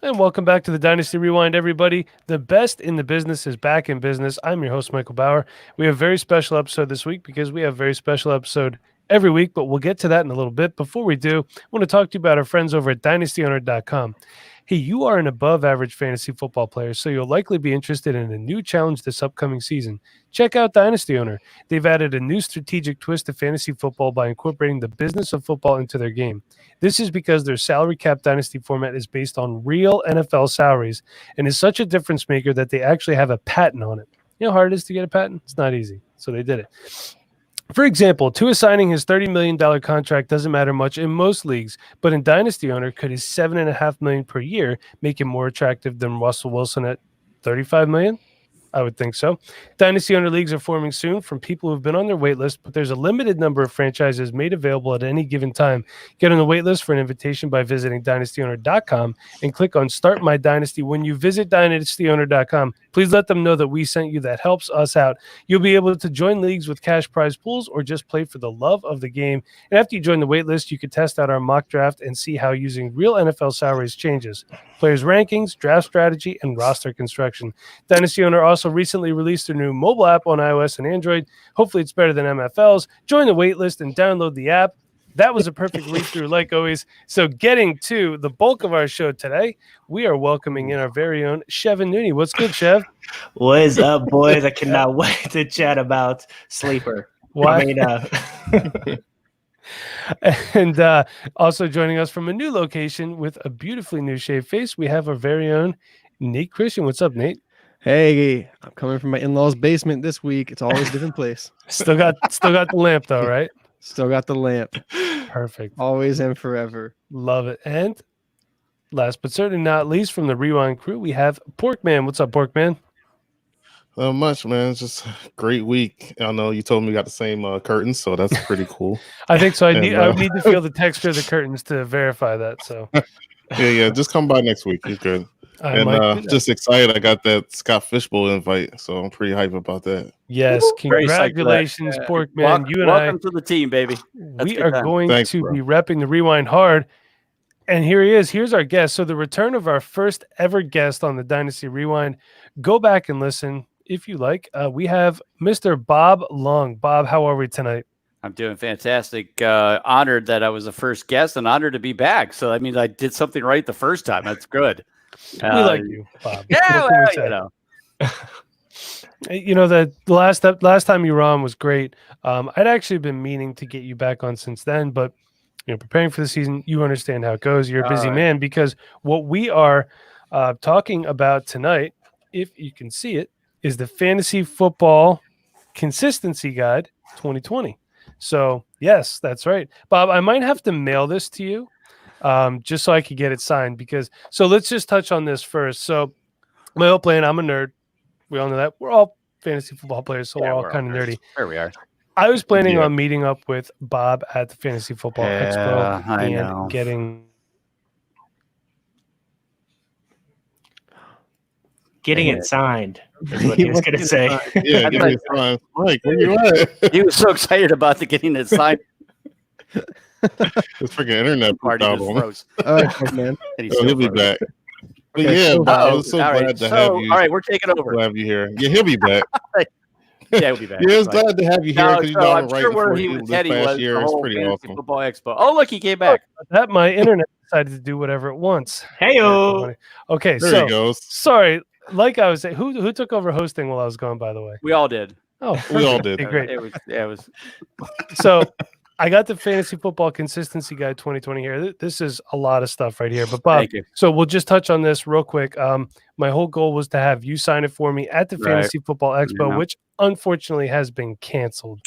And welcome back to the Dynasty Rewind, everybody. The best in the business is back in business. I'm your host, Michael Bauer. We have a very special episode this week because we have a very special episode every week, but we'll get to that in a little bit. Before we do, I want to talk to you about our friends over at dynastyowner.com. Hey, you are an above-average fantasy football player, so you'll likely be interested in a new challenge this upcoming season. Check out Dynasty Owner. They've added a new strategic twist to fantasy football by incorporating the business of football into their game. This is because their salary cap dynasty format is based on real NFL salaries and is such a difference maker that they actually have a patent on it. You know how hard it is to get a patent? It's not easy. So they did it. For example, Tua signing his $30 million contract doesn't matter much in most leagues, but in Dynasty Owner, could his $7.5 million per year make him more attractive than Russell Wilson at $35 million? I would think so. Dynasty Owner leagues are forming soon from people who've been on their wait list, but there's a limited number of franchises made available at any given time. Get on the wait list for an invitation by visiting dynastyowner.com and click on Start My Dynasty. When you visit dynastyowner.com, please let them know that we sent you. That helps us out. You'll be able to join leagues with cash prize pools or just play for the love of the game. And after you join the wait list, you can test out our mock draft and see how using real NFL salaries changes players' rankings, draft strategy, and roster construction. Dynasty Owner also recently released a new mobile app on iOS and Android. Hopefully it's better than MFL's. Join the waitlist and download the app. That was a perfect read through, like always. So getting to the bulk of our show today, we are welcoming in our very own Chevin Nooney. What's good, Chev? What is up, boys? I cannot wait to chat about Sleeper. Why? And also joining us from a new location with a beautifully new shaved face, we have our very own Nate Christian. What's up, Nate? Hey, I'm coming from my in-laws' basement this week. It's always a different place. Still got the lamp though, right? Still got the lamp. Perfect. Always and forever. Love it. And last but certainly not least, from the Rewind crew, we have Porkman. What's up, Porkman? Not much, man. It's just a great week. I know you told me we got the same curtains, so that's pretty cool. I think so. I would need to feel the texture of the curtains to verify that. So yeah. Just come by next week. You're good. Just excited. I got that Scott Fishbowl invite, so I'm pretty hyped about that. Yes, congratulations, Porkman. Welcome to the team, baby. We are going to be repping the Rewind hard. And here he is. Here's our guest. So the return of our first ever guest on the Dynasty Rewind. Go back and listen if you like. We have Mr. Bob Long. Bob, how are we tonight? I'm doing fantastic. Honored that I was the first guest and honored to be back. So that means I did something right the first time. That's good. We like you, Bob. Yeah, well, the last time you were on was great. I'd actually been meaning to get you back on since then, but preparing for the season, you understand how it goes. You're a busy man, because what we are talking about tonight, if you can see it, is the Fantasy Football Consistency Guide 2020. So, yes, that's right. Bob, I might have to mail this to you just so I could get it signed. So let's just touch on this first. So my whole plan, I'm a nerd. We all know that. We're all fantasy football players, so we're all kind of nerdy. There we are. I was planning on meeting up with Bob at the Fantasy Football Expo and getting it signed is what he was going to say. Yeah, getting it signed. Mike, where you at? He was so excited about getting it signed. This freaking internet problem. All right, man. He'll be back. But yeah, Bob, I'm so glad to have you. All right, we're taking over. Glad to have you here. Yeah, he'll be back. Yeah, he'll be back. Yeah, it's glad to have you here. I'm sure where Teddy was year. the It's whole pretty Fantasy awesome. Football Expo. Oh, look, he came back. That my internet decided to do whatever it wants. Hey-o. Okay, there so he goes. Sorry, like I was saying, who took over hosting while I was gone, by the way? We all did. Oh, we all did. Okay, great. It was. So I got the Fantasy Football Consistency Guide 2020 here. This is a lot of stuff right here. But Bob, so we'll just touch on this real quick. My whole goal was to have you sign it for me at the Fantasy Football Expo, which unfortunately has been canceled.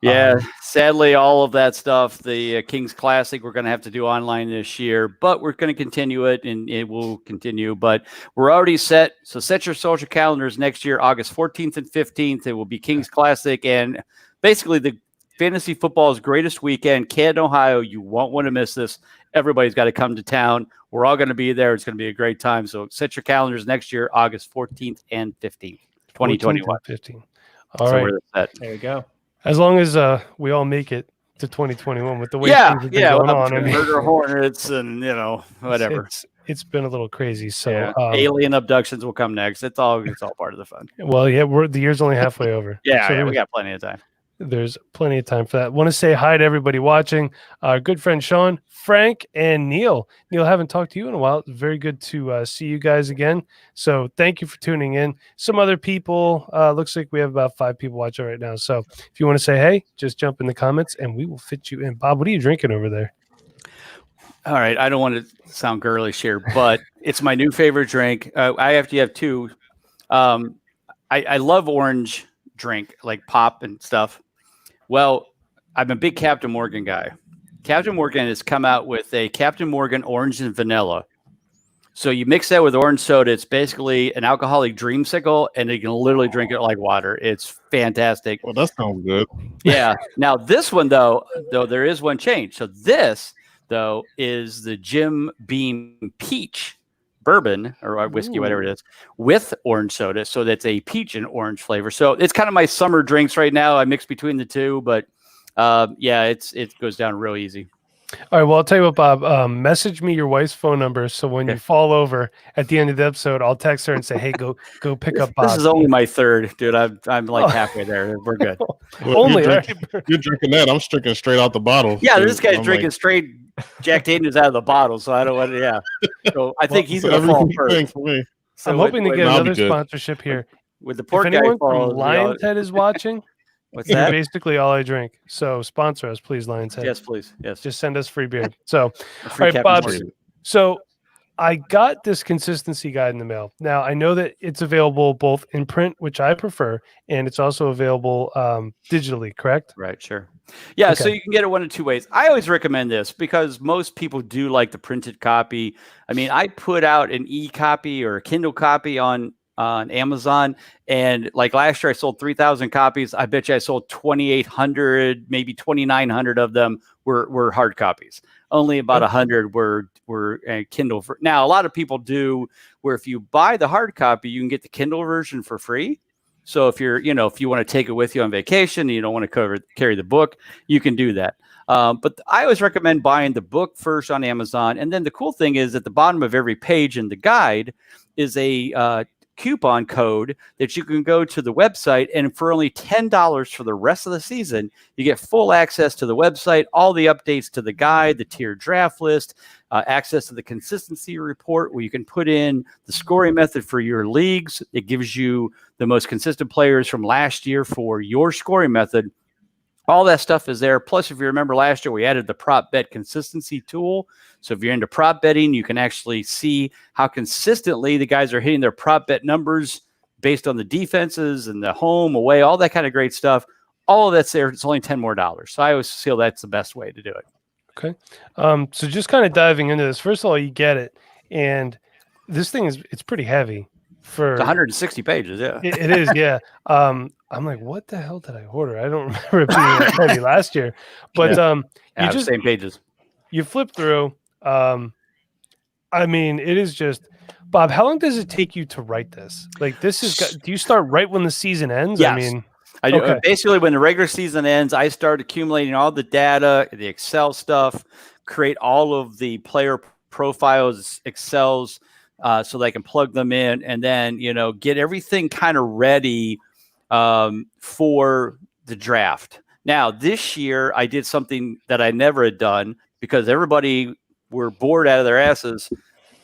Yeah, sadly, all of that stuff, the Kings Classic, we're going to have to do online this year, but we're going to continue it, and it will continue. But we're already set. So set your social calendars next year, August 14th and 15th. It will be Kings Classic, and basically the Fantasy Football's greatest weekend, Canton, Ohio. You won't want to miss this. Everybody's got to come to town. We're all going to be there. It's going to be a great time. So set your calendars next year, August 14th and 15th, 2021. 15. All right. There you go. As long as we all make it to 2021 with the way things have been going on. Murder Hornets and, whatever. it's been a little crazy. So yeah. Alien abductions will come next. It's all part of the fun. Well, yeah, the year's only halfway over. Yeah, we got plenty of time. There's plenty of time for that. Want to say hi to everybody watching. Our good friend Sean, Frank, and Neil. Neil, I haven't talked to you in a while. It's very good to see you guys again. So thank you for tuning in. Some other people, looks like we have about 5 people watching right now. So if you want to say hey, just jump in the comments and we will fit you in. Bob, what are you drinking over there? All right. I don't want to sound girlish here, but it's my new favorite drink. I have to have 2. I love orange drink, like pop and stuff. Well, I'm a big Captain Morgan guy. Captain Morgan has come out with a Captain Morgan orange and vanilla. So you mix that with orange soda. It's basically an alcoholic dreamsicle, and you can literally drink it like water. It's fantastic. Well, that sounds good. Yeah. Now this one, though there is one change. So this, though, is the Jim Beam Peach bourbon or whiskey, whatever it is, with orange soda. So that's a peach and orange flavor. So it's kind of my summer drinks right now. I mix between the two, but it goes down real easy. All right. Well, I'll tell you what, Bob, message me your wife's phone number. So when you fall over at the end of the episode, I'll text her and say, hey, go pick up Bob. This is only my 3rd, dude. I'm like halfway there. We're good. Well, only you're drinking that. I'm drinking straight out the bottle. Yeah, this guy's drinking straight Jack Daniels out of the bottle. So I don't want to, yeah. So I think he's going to fall first. For me. So I'm hoping to get another sponsorship here. With the pork if anyone guy falls, from Lion's Head is watching, what's that? Basically all I drink. So sponsor us, please, Lion's Head. Yes, please. Yes. Just send us free beer. So, all free right, Bob. So I got this consistency guide in the mail. Now, I know that it's available both in print, which I prefer, and it's also available digitally, correct? Right, sure. Yeah, Okay. so you can get it one of 2 ways. I always recommend this because most people do like the printed copy. I mean, I put out an e-copy or a Kindle copy on Amazon, and like last year I sold 3,000 copies. I bet you I sold 2,800, maybe 2,900 of them were hard copies. Only about 100 were Kindle. Now, a lot of people do where if you buy the hard copy, you can get the Kindle version for free. So if if you want to take it with you on vacation and you don't want to carry the book, you can do that. But I always recommend buying the book first on Amazon. And then the cool thing is at the bottom of every page in the guide is a coupon code that you can go to the website, and for only $10 for the rest of the season, you get full access to the website, all the updates to the guide, the tier draft list, access to the consistency report where you can put in the scoring method for your leagues. It gives you the most consistent players from last year for your scoring method. All that stuff is there. Plus, if you remember last year, we added the prop bet consistency tool. So if you're into prop betting, you can actually see how consistently the guys are hitting their prop bet numbers based on the defenses and the home, away, all that kind of great stuff. All of that's there. It's only $10 more. So I always feel that's the best way to do it. Okay. So just kind of diving into this. First of all, you get it. And this thing it's pretty heavy. It's 160 pages, yeah. It is, yeah. I'm like, what the hell did I order? I don't remember it being that heavy last year. But you just same pages. You flip through. I mean, it is just Bob. How long does it take you to write this? Like, do you start right when the season ends? Yes. I mean, I do. Okay. Basically, when the regular season ends, I start accumulating all the data, the Excel stuff, create all of the player profiles, Excels, so that I can plug them in, and then get everything kind of ready for the draft. Now, this year I did something that I never had done because everybody were bored out of their asses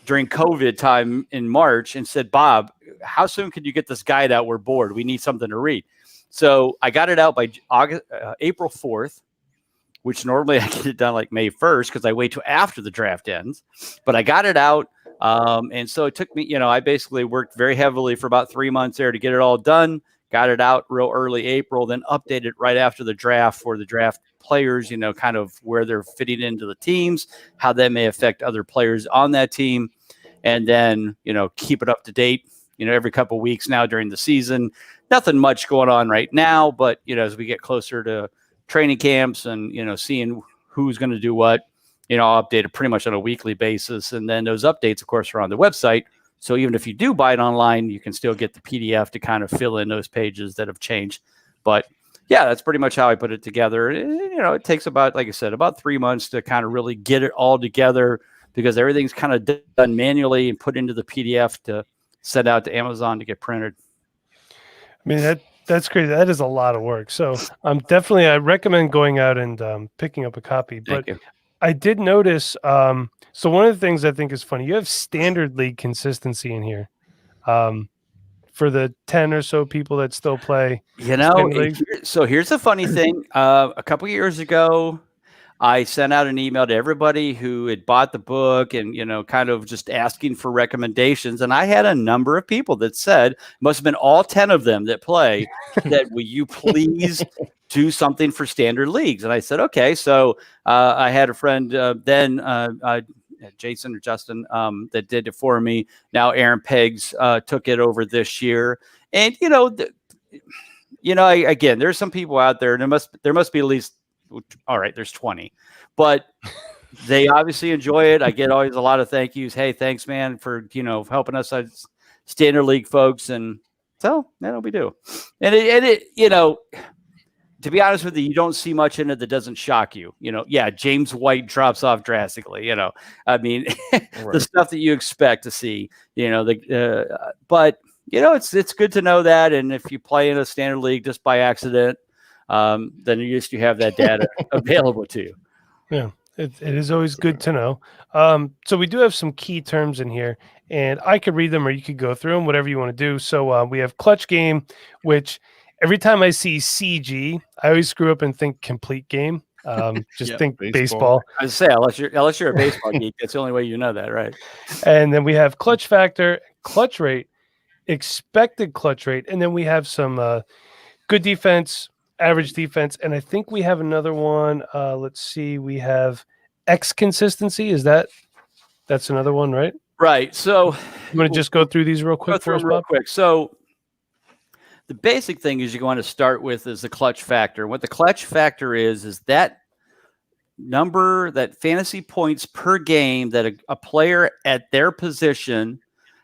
during COVID time in March and said, Bob, how soon can you get this guide out? We're bored. We need something to read. So I got it out by April 4th, which normally I get it done like May 1st because I wait till after the draft ends. But I got it out. And so it took me, I basically worked very heavily for about 3 months there to get it all done. Got it out real early April, then updated right after the draft for the draft players, kind of where they're fitting into the teams, how that may affect other players on that team. And then, keep it up to date, every couple of weeks now during the season. Nothing much going on right now, but, as we get closer to training camps and, seeing who's going to do what, I'll update it pretty much on a weekly basis. And then those updates, of course, are on the website. So even if you do buy it online, you can still get the PDF to kind of fill in those pages that have changed. But yeah, that's pretty much how I put it together. It takes about, like I said, about 3 months to kind of really get it all together, because everything's kind of done manually and put into the PDF to send out to Amazon to get printed. I mean, that's crazy. That is a lot of work. So I recommend going out and picking up a copy. But I did notice, so one of the things I think is funny, you have standard league consistency in here. For the 10 or so people that still play. So here's the funny thing. A couple of years ago, I sent out an email to everybody who had bought the book and, kind of just asking for recommendations. And I had a number of people that said, must have been all 10 of them that play, that will you please do something for standard leagues? And I said, okay. So I had a friend Jason or Justin that did it for me. Now Aaron Peggs took it over this year. And, again, there's some people out there, and there must be at least, all right, there's 20, but they obviously enjoy it. I get always a lot of thank yous. Hey, thanks, man, for, helping us as standard league folks. And so that'll be do. And it to be honest with you, you don't see much in it that doesn't shock you. James White drops off drastically, I mean, the stuff that you expect to see, but it's good to know that. And if you play in a standard league just by accident, then you have that data available to you. Yeah, it is always good to know. So we do have some key terms in here, and I could read them or you could go through them, whatever you want to do. So we have clutch game, which every time I see CG, I always screw up and think complete game. Think baseball. I say unless you're a baseball geek, that's the only way you know that, right? And then we have clutch factor, clutch rate, expected clutch rate, and then we have some good defense, average defense, and I think we have another one. Let's see, we have X consistency. That's another one, right? Right. So you want to just go through these real quick for us, Bob? Quick. So the basic thing is you're going to start with is the clutch factor. What the clutch factor is that number, that fantasy points per game that a player at their position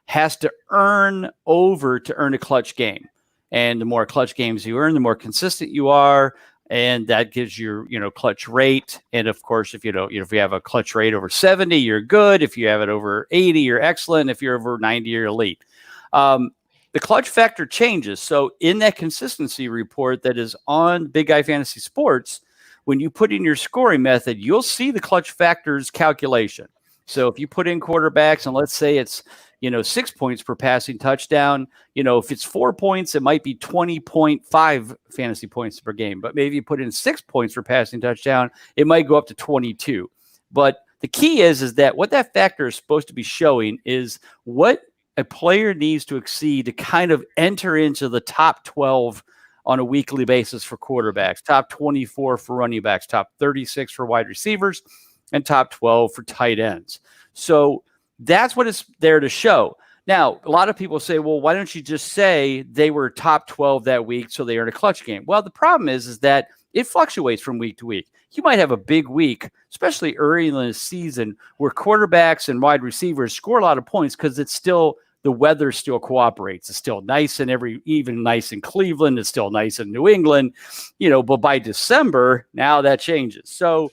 has to earn over to earn a clutch game. And the more clutch games you earn, the more consistent you are. And that gives your, clutch rate. And of course, if you have a clutch rate over 70, you're good. If you have it over 80, you're excellent. If you're over 90, you're elite. The clutch factor changes. So in that consistency report that is on Big Guy Fantasy Sports, when you put in your scoring method, you'll see the clutch factors calculation. So if you put in quarterbacks, and let's say it's 6 points per passing touchdown, if it's 4 points, it might be 20.5 fantasy points per game. But maybe you put in 6 points per passing touchdown, it might go up to 22. But the key is that what that factor is supposed to be showing is what a player needs to exceed to kind of enter into the top 12 on a weekly basis for quarterbacks, top 24 for running backs, top 36 for wide receivers, and top 12 for tight ends. So that's what it's there to show. Now, a lot of people say, well, why don't you just say they were top 12 that week so they earned a clutch game? Well, the problem is that it fluctuates from week to week. You might have a big week, especially early in the season, where quarterbacks and wide receivers score a lot of points because the weather still cooperates. It's still nice even nice in Cleveland. It's still nice in New England, but by December, now that changes. So,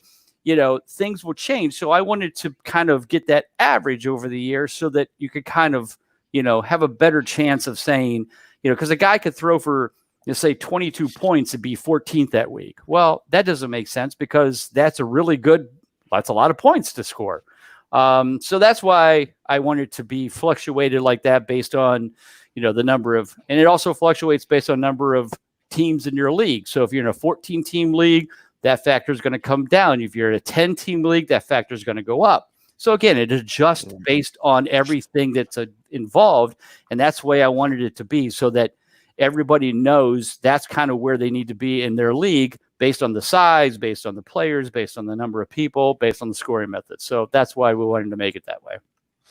things will change. So I wanted to kind of get that average over the year so that you could kind of, have a better chance of saying, because a guy could throw for, say 22 points and be 14th that week. Well, that doesn't make sense because that's a lot of points to score. So that's why I wanted to be fluctuated like that based on, the number of, and it also fluctuates based on number of teams in your league. So if you're in a 14 team league, that factor is going to come down. If you're in a 10 team league, that factor is going to go up. So again, it adjusts based on everything that's involved. And that's the way I wanted it to be so that everybody knows that's kind of where they need to be in their league based on the size, based on the players, based on the number of people, based on the scoring method. So that's why we wanted to make it that way.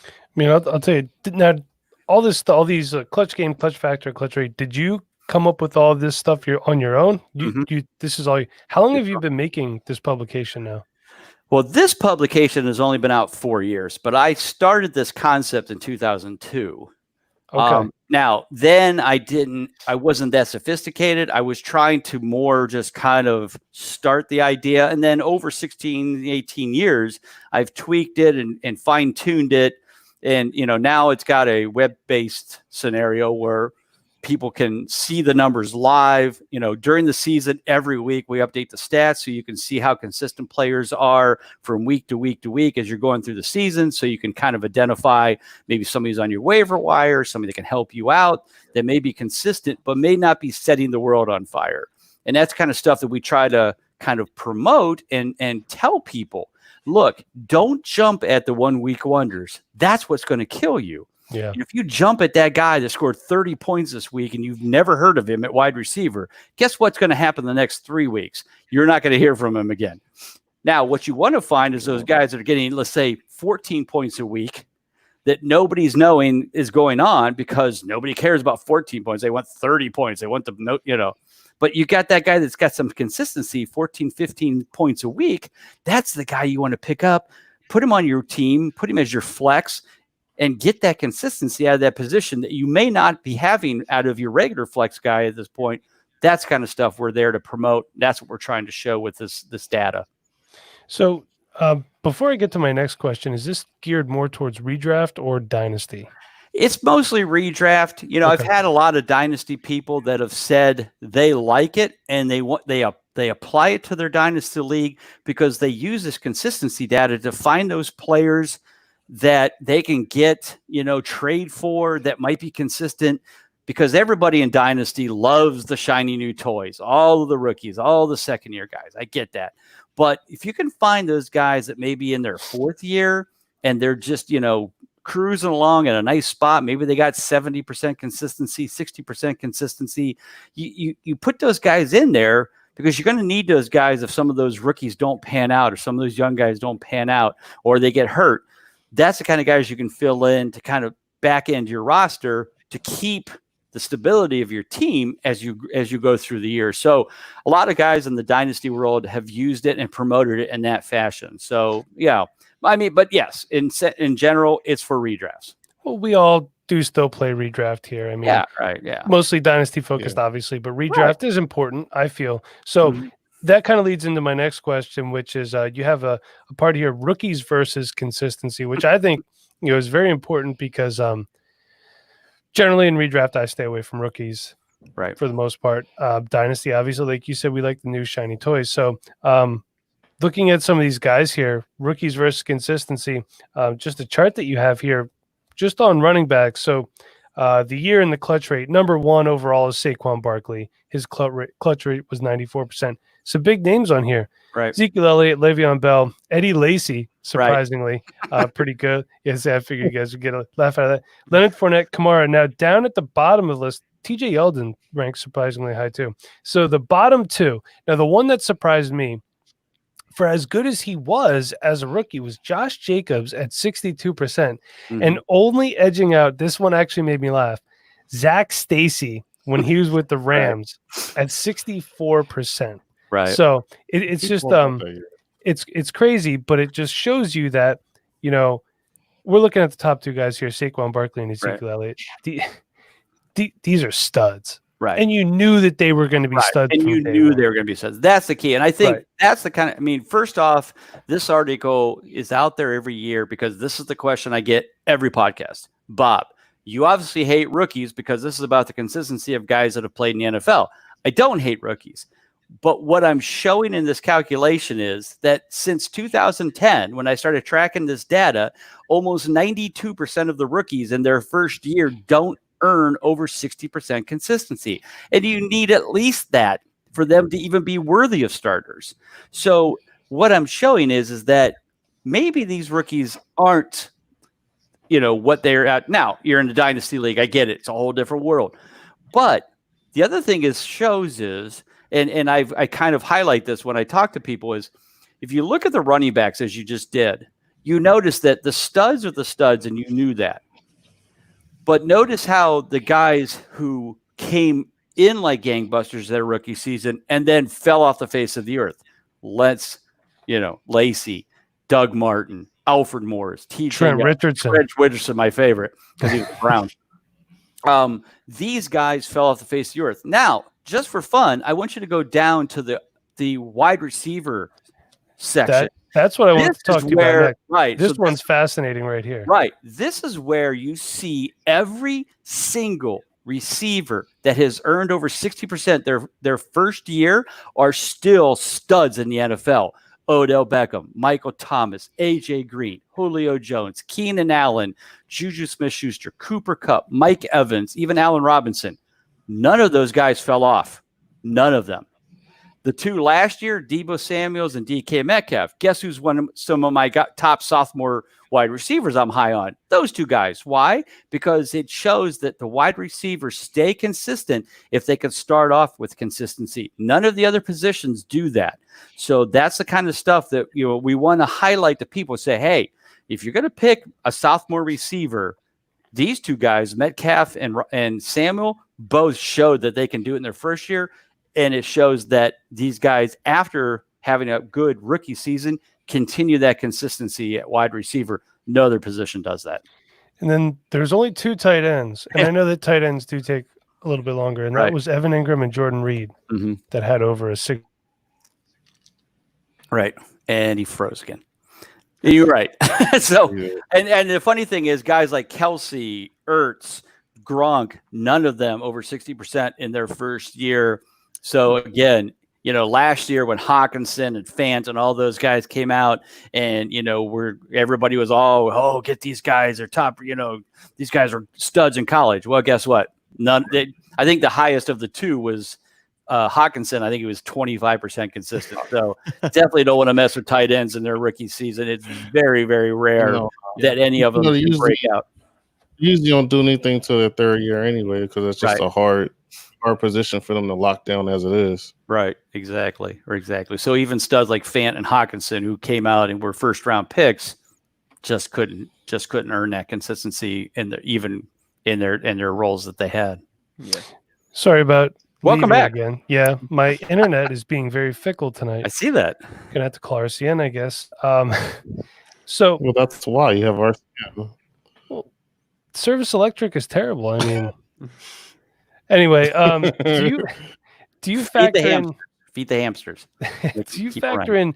I mean, I'll tell you now, all these clutch game, clutch factor, clutch rate, did you come up with all this stuff on your own? This is all how long have you been making this publication now? Well, this publication has only been out 4 years, but I started this concept in 2002. Okay. Now, then I wasn't that sophisticated. I was trying to more just kind of start the idea. And then over 16, 18 years, I've tweaked it and fine-tuned it. And, now it's got a web-based scenario where people can see the numbers live. During the season, every week we update the stats so you can see how consistent players are from week to week to week as you're going through the season. So you can kind of identify maybe somebody's on your waiver wire, somebody that can help you out that may be consistent, but may not be setting the world on fire. And that's kind of stuff that we try to kind of promote and tell people, look, don't jump at the 1 week wonders. That's what's going to kill you. Yeah. If you jump at that guy that scored 30 points this week and you've never heard of him at wide receiver, guess what's going to happen the next 3 weeks? You're not going to hear from him again. Now, what you want to find is those guys that are getting, let's say, 14 points a week that nobody's knowing is going on because nobody cares about 14 points. They want 30 points. They want the, but you got that guy that's got some consistency, 14, 15 points a week. That's the guy you want to pick up, put him on your team, put him as your flex, and get that consistency out of that position that you may not be having out of your regular flex guy at this point. That's kind of stuff we're there to promote. That's what we're trying to show with this data. So before I get to my next question, is this geared more towards redraft or dynasty? It's mostly redraft. Okay. I've had a lot of dynasty people that have said they like it and they apply it to their dynasty league because they use this consistency data to find those players that they can get, trade for that might be consistent, because everybody in Dynasty loves the shiny new toys, all of the rookies, all the second year guys. I get that. But if you can find those guys that may be in their fourth year and they're just, cruising along at a nice spot, maybe they got 70% consistency, 60% consistency, you put those guys in there because you're going to need those guys if some of those rookies don't pan out or some of those young guys don't pan out or they get hurt. That's the kind of guys you can fill in to kind of back end your roster to keep the stability of your team as you go through the year. So a lot of guys in the dynasty world have used it and promoted it in that fashion. So yeah, but yes, in general, it's for redrafts. Well, we all do still play redraft here. Yeah, right. Yeah. Mostly dynasty focused, obviously, but redraft is important, I feel. So that kind of leads into my next question, which is you have a part here, rookies versus consistency, which I think is very important because generally in redraft I stay away from rookies, right, for the most part. Dynasty, obviously, like you said, we like the new shiny toys. So looking at some of these guys here, rookies versus consistency, just a chart that you have here, just on running backs. So the year in the clutch rate, number one overall is Saquon Barkley. His clutch rate was 94%. Some big names on here. Right. Ezekiel Elliott, Le'Veon Bell, Eddie Lacy, surprisingly, pretty good. Yes, I figured you guys would get a laugh out of that. Leonard Fournette, Kamara. Now down at the bottom of the list, TJ Yeldon ranks surprisingly high too. So the bottom two. Now the one that surprised me, for as good as he was as a rookie, was Josh Jacobs at 62%. And only edging out, this one actually made me laugh, Zach Stacy when he was with the Rams at 64%. Right. So it's just it's crazy, but it just shows you that, we're looking at the top two guys here, Saquon Barkley and Ezekiel Elliott. These are studs. Right. And you knew that they were going to be studs. And you knew they were going to be studs. That's the key. And I think that's the kind of, first off, this article is out there every year because this is the question I get every podcast. Bob, you obviously hate rookies because this is about the consistency of guys that have played in the NFL. I don't hate rookies. But what I'm showing in this calculation is that since 2010, when I started tracking this data, almost 92% of the rookies in their first year don't earn over 60% consistency. And you need at least that for them to even be worthy of starters. So what I'm showing is that maybe these rookies aren't, what they're at. Now, you're in the dynasty league. I get it. It's a whole different world. But the other thing and I kind of highlight this when I talk to people, is if you look at the running backs as you just did, you notice that the studs are the studs, and you knew that. But notice how the guys who came in like gangbusters their rookie season and then fell off the face of the earth. Lacy, Doug Martin, Alfred Morris, Trent Richardson. My favorite, because he was Brown. These guys fell off the face of the earth. Now, just for fun, I want you to go down to the wide receiver section. That's what I want to talk to you about next. Right. This one's fascinating right here. Right. This is where you see every single receiver that has earned over 60% their first year are still studs in the NFL. Odell Beckham, Michael Thomas, A.J. Green, Julio Jones, Keenan Allen, Juju Smith-Schuster, Cooper Kupp, Mike Evans, even Allen Robinson. None of those guys fell off. None of them. The two last year, Deebo Samuels and DK Metcalf. Guess who's some of my top sophomore wide receivers I'm high on? Those two guys. Why? Because it shows that the wide receivers stay consistent if they can start off with consistency. None of the other positions do that. So that's the kind of stuff that we want to highlight to people. Say, hey, if you're going to pick a sophomore receiver, these two guys, Metcalf and Samuel, both showed that they can do it in their first year. And it shows that these guys, after having a good rookie season, continue that consistency at wide receiver. No other position does that. And then there's only 2 tight ends. And I know that tight ends do take a little bit longer. And that was Evan Engram and Jordan Reed that had over a 6. Right. And he froze again. You're right. So, and the funny thing is, guys like Kelsey, Ertz, Gronk, none of them over 60% in their first year. So again, last year when Hawkinson and Fant and all those guys came out, and everybody was all, get these guys, they're top. These guys are studs in college. Well, guess what? I think the highest of the two was Hawkinson. I think he was 25% consistent. So definitely don't want to mess with tight ends in their rookie season. It's very, very rare that any of them can break out. Usually don't do anything till their third year anyway, because it's just a hard position for them to lock down as it is. Right. Exactly. So even studs like Fant and Hawkinson, who came out and were first round picks, just couldn't earn that consistency in their roles that they had. Yeah. Sorry about welcome back again. Yeah, my internet is being very fickle tonight. I see that. Gonna have to call RCN, I guess. Well, that's why you have RCN. Well, Service Electric is terrible. I mean. Anyway, do you factor in feed the hamsters? Do you factor in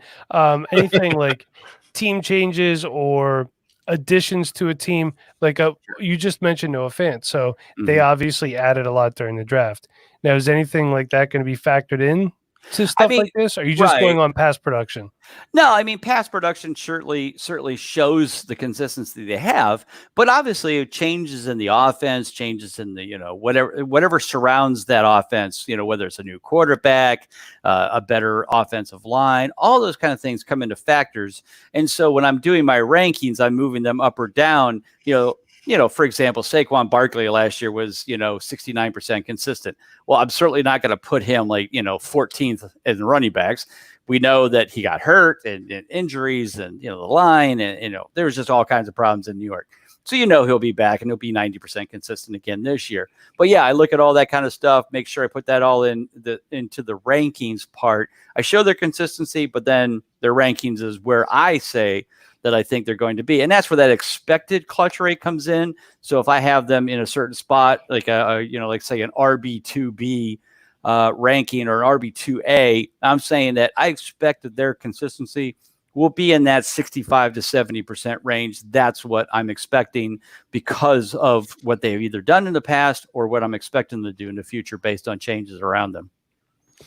anything like team changes or additions to a team? Like you just mentioned Noah Fant, so they obviously added a lot during the draft. Now, is anything like that going to be factored in to stuff like this? Or are you just going on past production? No, I mean, past production certainly shows the consistency they have, but obviously changes in the offense, changes in the, whatever surrounds that offense, whether it's a new quarterback, a better offensive line, all those kind of things come into factors. And so when I'm doing my rankings, I'm moving them up or down, for example, Saquon Barkley last year was, 69% consistent. Well, I'm certainly not going to put him 14th in running backs. We know that he got hurt and injuries and, the line and, there was just all kinds of problems in New York. So, he'll be back and he'll be 90% consistent again this year. But yeah, I look at all that kind of stuff, make sure I put that all into the rankings part. I show their consistency, but then their rankings is where I say that I think they're going to be. And that's where that expected clutch rate comes in. So if I have them in a certain spot, like like say an RB2B ranking or an RB2A, I'm saying that I expect that their consistency will be in that 65 to 70% range. That's what I'm expecting because of what they've either done in the past or what I'm expecting to do in the future based on changes around them.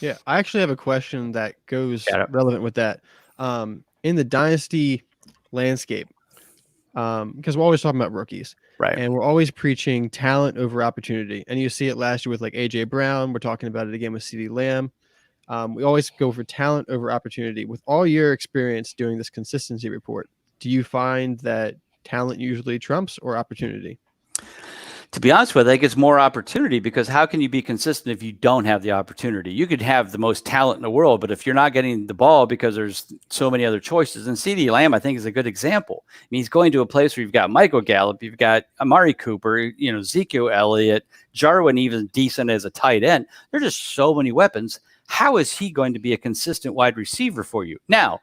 Yeah, I actually have a question that goes relevant with that. In the Dynasty landscape, because we're always talking about rookies, right? And we're always preaching talent over opportunity. And you see it last year with like AJ Brown. We're talking about it again with CeeDee Lamb. We always go for talent over opportunity. With all your experience doing this consistency report, do you find that talent usually trumps or opportunity? To be honest with you, I think it's more opportunity, because how can you be consistent if you don't have the opportunity? You could have the most talent in the world, but if you're not getting the ball because there's so many other choices, and CeeDee Lamb, I think, is a good example. I mean, he's going to a place where you've got Michael Gallup, you've got Amari Cooper, Ezekiel Elliott, Jarwin, even decent as a tight end. There's just so many weapons. How is he going to be a consistent wide receiver for you? Now,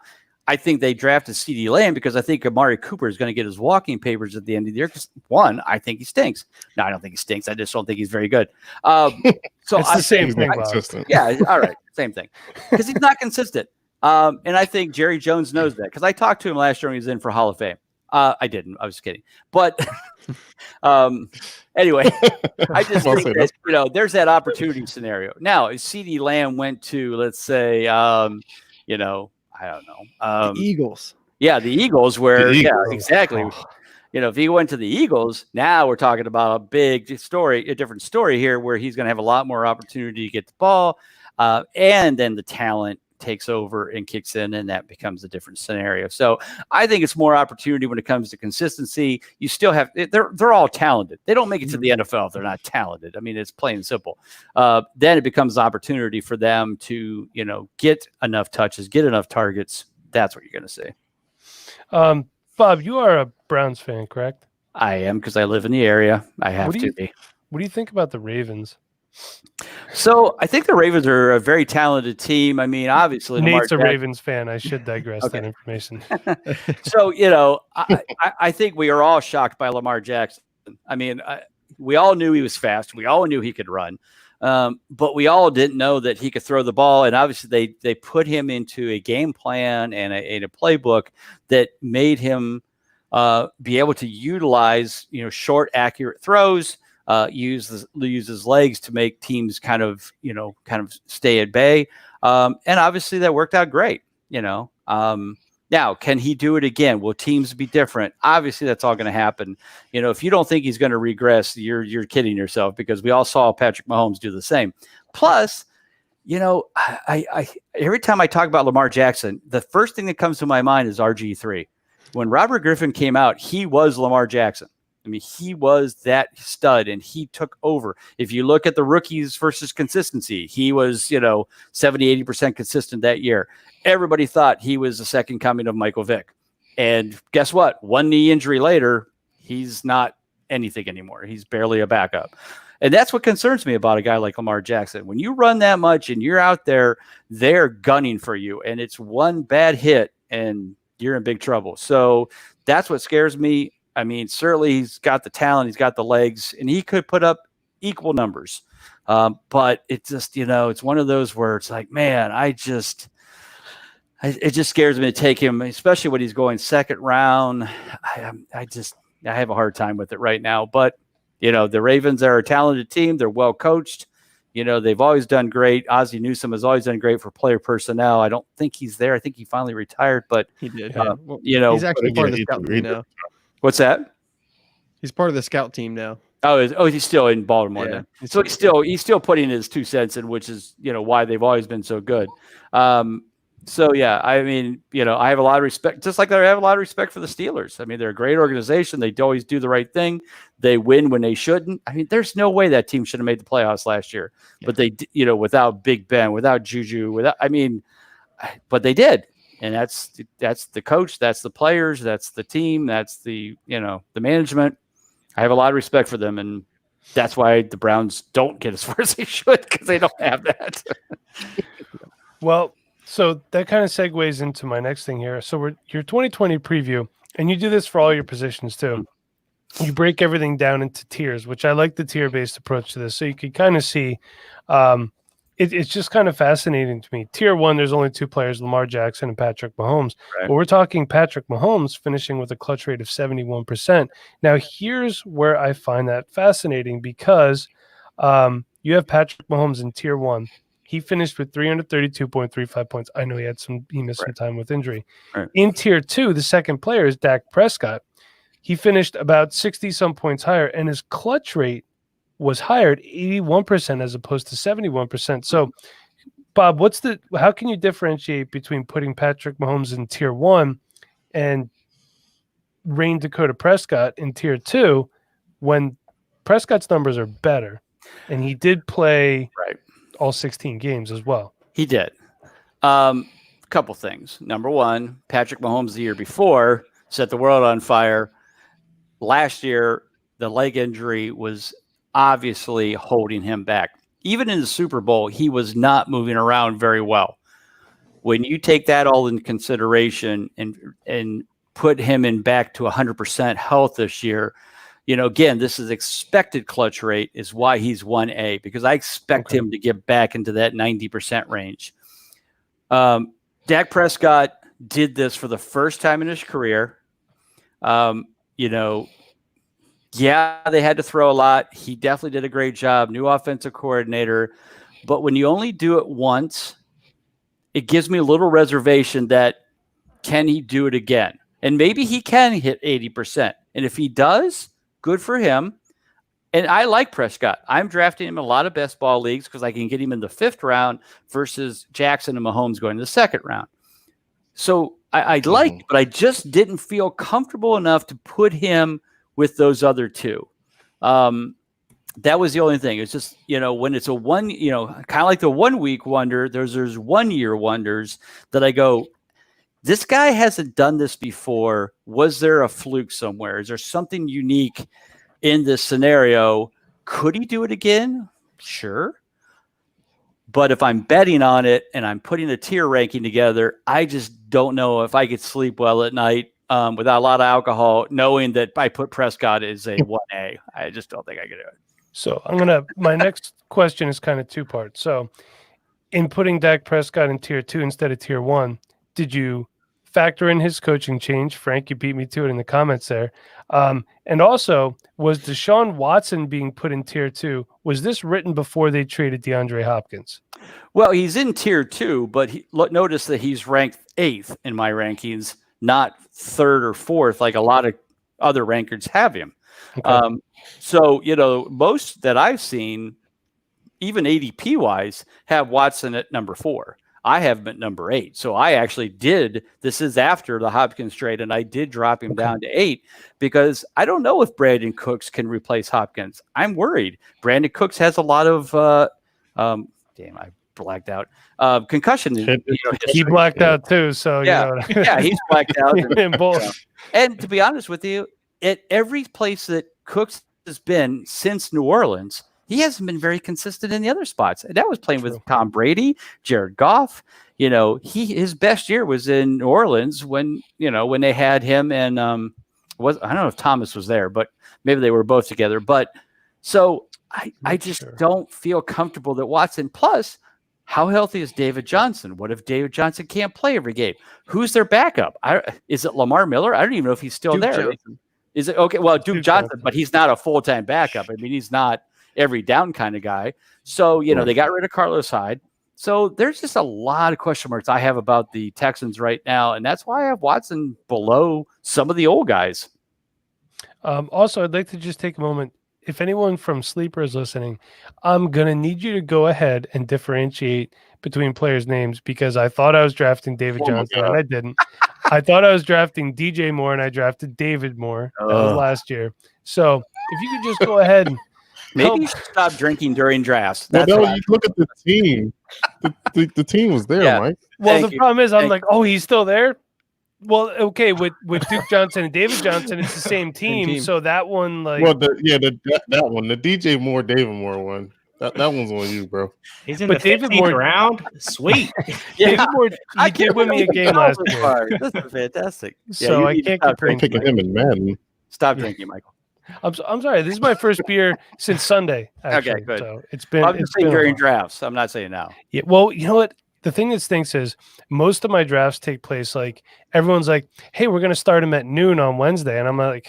I think they drafted CeeDee Lamb because I think Amari Cooper is going to get his walking papers at the end of the year. Because one, I think he stinks. No, I don't think he stinks. I just don't think he's very good. So it's the same thing. Yeah, all right, same thing. Because he's not consistent. And I think Jerry Jones knows that because I talked to him last year when he was in for Hall of Fame. I didn't. I was kidding. But anyway, I just think that, there's that opportunity scenario. Now, if CeeDee Lamb went to, let's say, I don't know. The Eagles. Yeah, the Eagles yeah, exactly. If he went to the Eagles, now we're talking about a different story here where he's going to have a lot more opportunity to get the ball. And then the talent takes over and kicks in, and that becomes a different scenario. So I think it's more opportunity when it comes to consistency. You still have they're all talented. They don't make it to the NFL if they're not talented. I mean, it's plain and simple. Then it becomes opportunity for them to get enough touches, get enough targets. That's what you're going to see. Bob, you are a Browns fan, correct? I am, because I live in the area. I have to be. What do you think about the Ravens? So I think the Ravens are a very talented team. I mean, obviously, Nate's a Ravens fan. I should digress that information. So, I think we are all shocked by Lamar Jackson. I mean, we all knew he was fast. We all knew he could run. But we all didn't know that he could throw the ball. And obviously, they put him into a game plan and a playbook that made him be able to utilize, short, accurate throws. Use his legs to make teams kind of stay at bay. And obviously that worked out great, now, can he do it again? Will teams be different? Obviously that's all going to happen. If you don't think he's going to regress, you're kidding yourself, because we all saw Patrick Mahomes do the same. Plus, I every time I talk about Lamar Jackson, the first thing that comes to my mind is RG3. When Robert Griffin came out, he was Lamar Jackson. I mean, he was that stud, and he took over. If you look at the rookies versus consistency, he was, 70, 80% consistent that year. Everybody thought he was the second coming of Michael Vick. And guess what? One knee injury later, he's not anything anymore. He's barely a backup. And that's what concerns me about a guy like Lamar Jackson. When you run that much and you're out there, they're gunning for you, and it's one bad hit and you're in big trouble. So that's what scares me. I mean, certainly he's got the talent, he's got the legs, and he could put up equal numbers. But it's just, it's one of those where it's like, man, it just scares me to take him, especially when he's going second round. I have a hard time with it right now. But, the Ravens are a talented team. They're well coached. They've always done great. Ozzie Newsome has always done great for player personnel. I don't think he's there. I think he finally retired, but he did. He's actually part of the scout team now. What's that? He's part of the scout team now. He's still in Baltimore then. So he's still putting his 2 cents in, which is, why they've always been so good. So yeah, I mean, I have a lot of respect, just like I have a lot of respect for the Steelers. I mean, they're a great organization. They always do the right thing. They win when they shouldn't. I mean, there's no way that team should have made the playoffs last year, but they, without Big Ben, without Juju, but they did. And that's the coach, that's the players, that's the team, that's the management. I have a lot of respect for them, and that's why the Browns don't get as far as they should, because they don't have that. Well, so that kind of segues into my next thing here. So your 2020 preview, and you do this for all your positions too. You break everything down into tiers, which I like the tier-based approach to this. So you can kind of see it's just kind of fascinating to me. Tier 1, there's only 2 players, Lamar Jackson and Patrick Mahomes. Right. But we're talking Patrick Mahomes finishing with a clutch rate of 71%. Now, here's where I find that fascinating, because you have Patrick Mahomes in Tier 1. He finished with 332.35 points. I know he missed some time with injury. Right. In Tier 2, the second player is Dak Prescott. He finished about 60-some points higher, and his clutch rate was higher at 81% as opposed to 71%. So, Bob, how can you differentiate between putting Patrick Mahomes in Tier 1 and Rain Dakota Prescott in Tier 2 when Prescott's numbers are better? And he did play all 16 games as well. He did. Couple things. Number one, Patrick Mahomes the year before set the world on fire. Last year, the leg injury was obviously holding him back. Even in the Super Bowl, he was not moving around very well. When you take that all into consideration and put him in back to 100% health this year, again, this is expected clutch rate is why he's 1A, because I expect him to get back into that 90% range. Dak Prescott did this for the first time in his career. They had to throw a lot. He definitely did a great job. New offensive coordinator. But when you only do it once, it gives me a little reservation that can he do it again? And maybe he can hit 80%. And if he does, good for him. And I like Prescott. I'm drafting him in a lot of best ball leagues because I can get him in the 5th round versus Jackson and Mahomes going to the 2nd round. So I like, but I just didn't feel comfortable enough to put him with those other two. That was the only thing. It's just, when it's a kind of like the 1 week wonder, there's 1 year wonders that I go, this guy hasn't done this before. Was there a fluke somewhere? Is there something unique in this scenario? Could he do it again? Sure. But if I'm betting on it and I'm putting a tier ranking together, I just don't know if I could sleep well at night without a lot of alcohol, knowing that I put Prescott as a 1A. I just don't think I could do it. So my next question is kind of 2 parts. So in putting Dak Prescott in tier 2 instead of tier 1, did you factor in his coaching change? Frank, you beat me to it in the comments there. And also, was Deshaun Watson being put in tier 2? Was this written before they traded DeAndre Hopkins? Well, he's in tier 2, but notice that he's ranked 8th in my rankings, not 3rd or 4th, like a lot of other rankers have him. Okay. So, most that I've seen, even ADP wise, have Watson at number 4. I have him at number 8. So I actually this is after the Hopkins trade, and I did drop him down to 8 because I don't know if Brandon Cooks can replace Hopkins. I'm worried. Brandon Cooks has a lot of, I blacked out. Concussion. He blacked out too. So, he's blacked out. And both. And to be honest with you, at every place that Cooks has been since New Orleans, he hasn't been very consistent in the other spots. And that was playing with Tom Brady, Jared Goff. His best year was in New Orleans when they had him and I don't know if Thomas was there, but maybe they were both together. But so I just don't feel comfortable that Watson. Plus, how healthy is David Johnson? What if David Johnson can't play every game? Who's their backup? Is it Lamar Miller? I don't even know if he's still Duke there. Johnson. Is it okay? Well, Duke Johnson, but he's not a full-time backup. I mean, he's not every down kind of guy. So, they got rid of Carlos Hyde. So there's just a lot of question marks I have about the Texans right now. And that's why I have Watson below some of the old guys. Also, I'd like to just take a moment. If anyone from Sleeper is listening, I'm going to need you to go ahead and differentiate between players' names because I thought I was drafting David Johnson and I didn't. I thought I was drafting DJ Moore and I drafted David Moore last year. So if you could just go ahead and maybe you should stop drinking during drafts. You look at the team. The team was there, Mike. Well, the problem is I'm like, he's still there? Well, okay, with Duke Johnson and David Johnson, it's the same team. So that one, that one, the DJ Moore, David Moore one. That one's on you, bro. He's in the 15th round. Sweet. David Moore, you did win me a game last year. This is fantastic. So I can't I'm picking him in Madden. Stop drinking, Michael. I'm sorry. This is my first beer since Sunday. Actually. Okay, good. So it's been. I'm just saying during drafts. I'm not saying now. Yeah. Well, you know what? The thing that stinks is most of my drafts take place everyone's like, "Hey, we're going to start them at noon on Wednesday," and I'm like,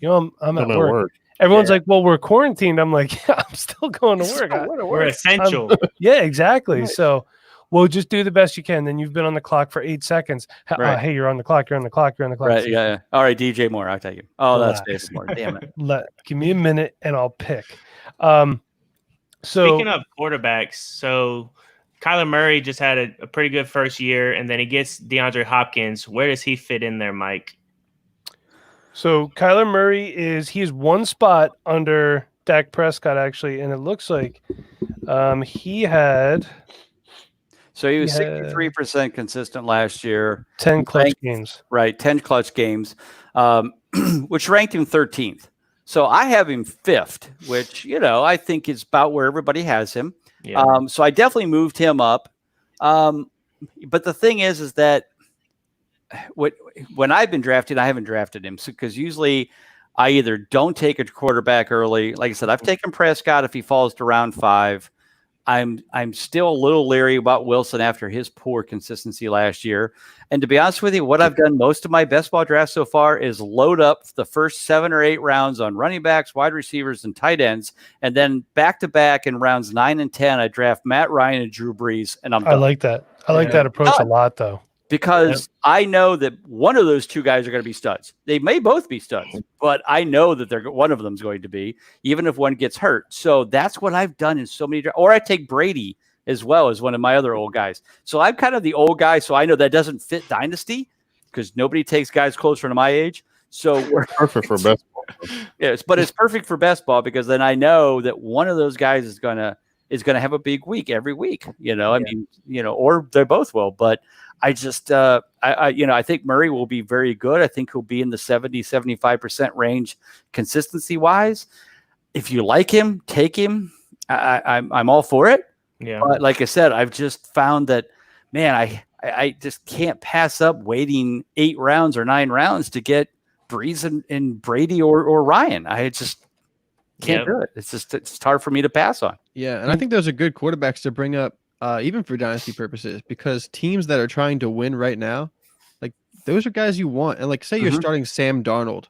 I'm at work. Everyone's like, "Well, we're quarantined." I'm like, "Yeah, I'm still going to work. We're essential." Yeah, exactly. Right. So, we'll just do the best you can. Then you've been on the clock for 8 seconds. Right. Hey, you're on the clock. You're on the clock. You're on the clock. Right. Yeah. All right, DJ Moore. I'll take you. Oh, that's David Moore. Damn it. Give me a minute and I'll pick. Speaking of quarterbacks, so Kyler Murray just had a pretty good first year, and then he gets DeAndre Hopkins. Where does he fit in there, Mike? So Kyler Murray he's one spot under Dak Prescott, actually, and it looks like he had. So he was 63% consistent last year. 10 clutch games. Right, 10 clutch games, which ranked him 13th. So I have him 5th, which, I think is about where everybody has him. Yeah. So I definitely moved him up. but the thing is that when I've been drafting, I haven't drafted him because usually I either don't take a quarterback early. Like I said, I've taken Prescott if he falls to round 5. I'm still a little leery about Wilson after his poor consistency last year. And to be honest with you, what I've done most of my best ball drafts so far is load up the first 7 or 8 rounds on running backs, wide receivers, and tight ends. And then back to back in rounds 9 and 10, I draft Matt Ryan and Drew Brees. And I'm done. I like that. I like that approach a lot, though. Because I know that one of those 2 guys are going to be studs. They may both be studs, but I know that one of them is going to be, even if one gets hurt. So that's what I've done in so many. Or I take Brady as well as one of my other old guys. So I'm kind of the old guy. So I know that doesn't fit Dynasty because nobody takes guys closer to my age. So we're perfect for best ball. Yes, but it's perfect for best ball because then I know that one of those guys is going to have a big week every week. I mean, or they both will, but I just, I think Murray will be very good. I think he'll be in the 70-75% range consistency wise. If you like him, take him. I'm all for it. Yeah. But like I said, I've just found that, man, I just can't pass up waiting 8 rounds or 9 rounds to get Brees and Brady or Ryan. I just can't do it. It's hard for me to pass on. Yeah, and I think those are good quarterbacks to bring up. Even for dynasty purposes, because teams that are trying to win right now, like those are guys you want. And like, say you're starting Sam Darnold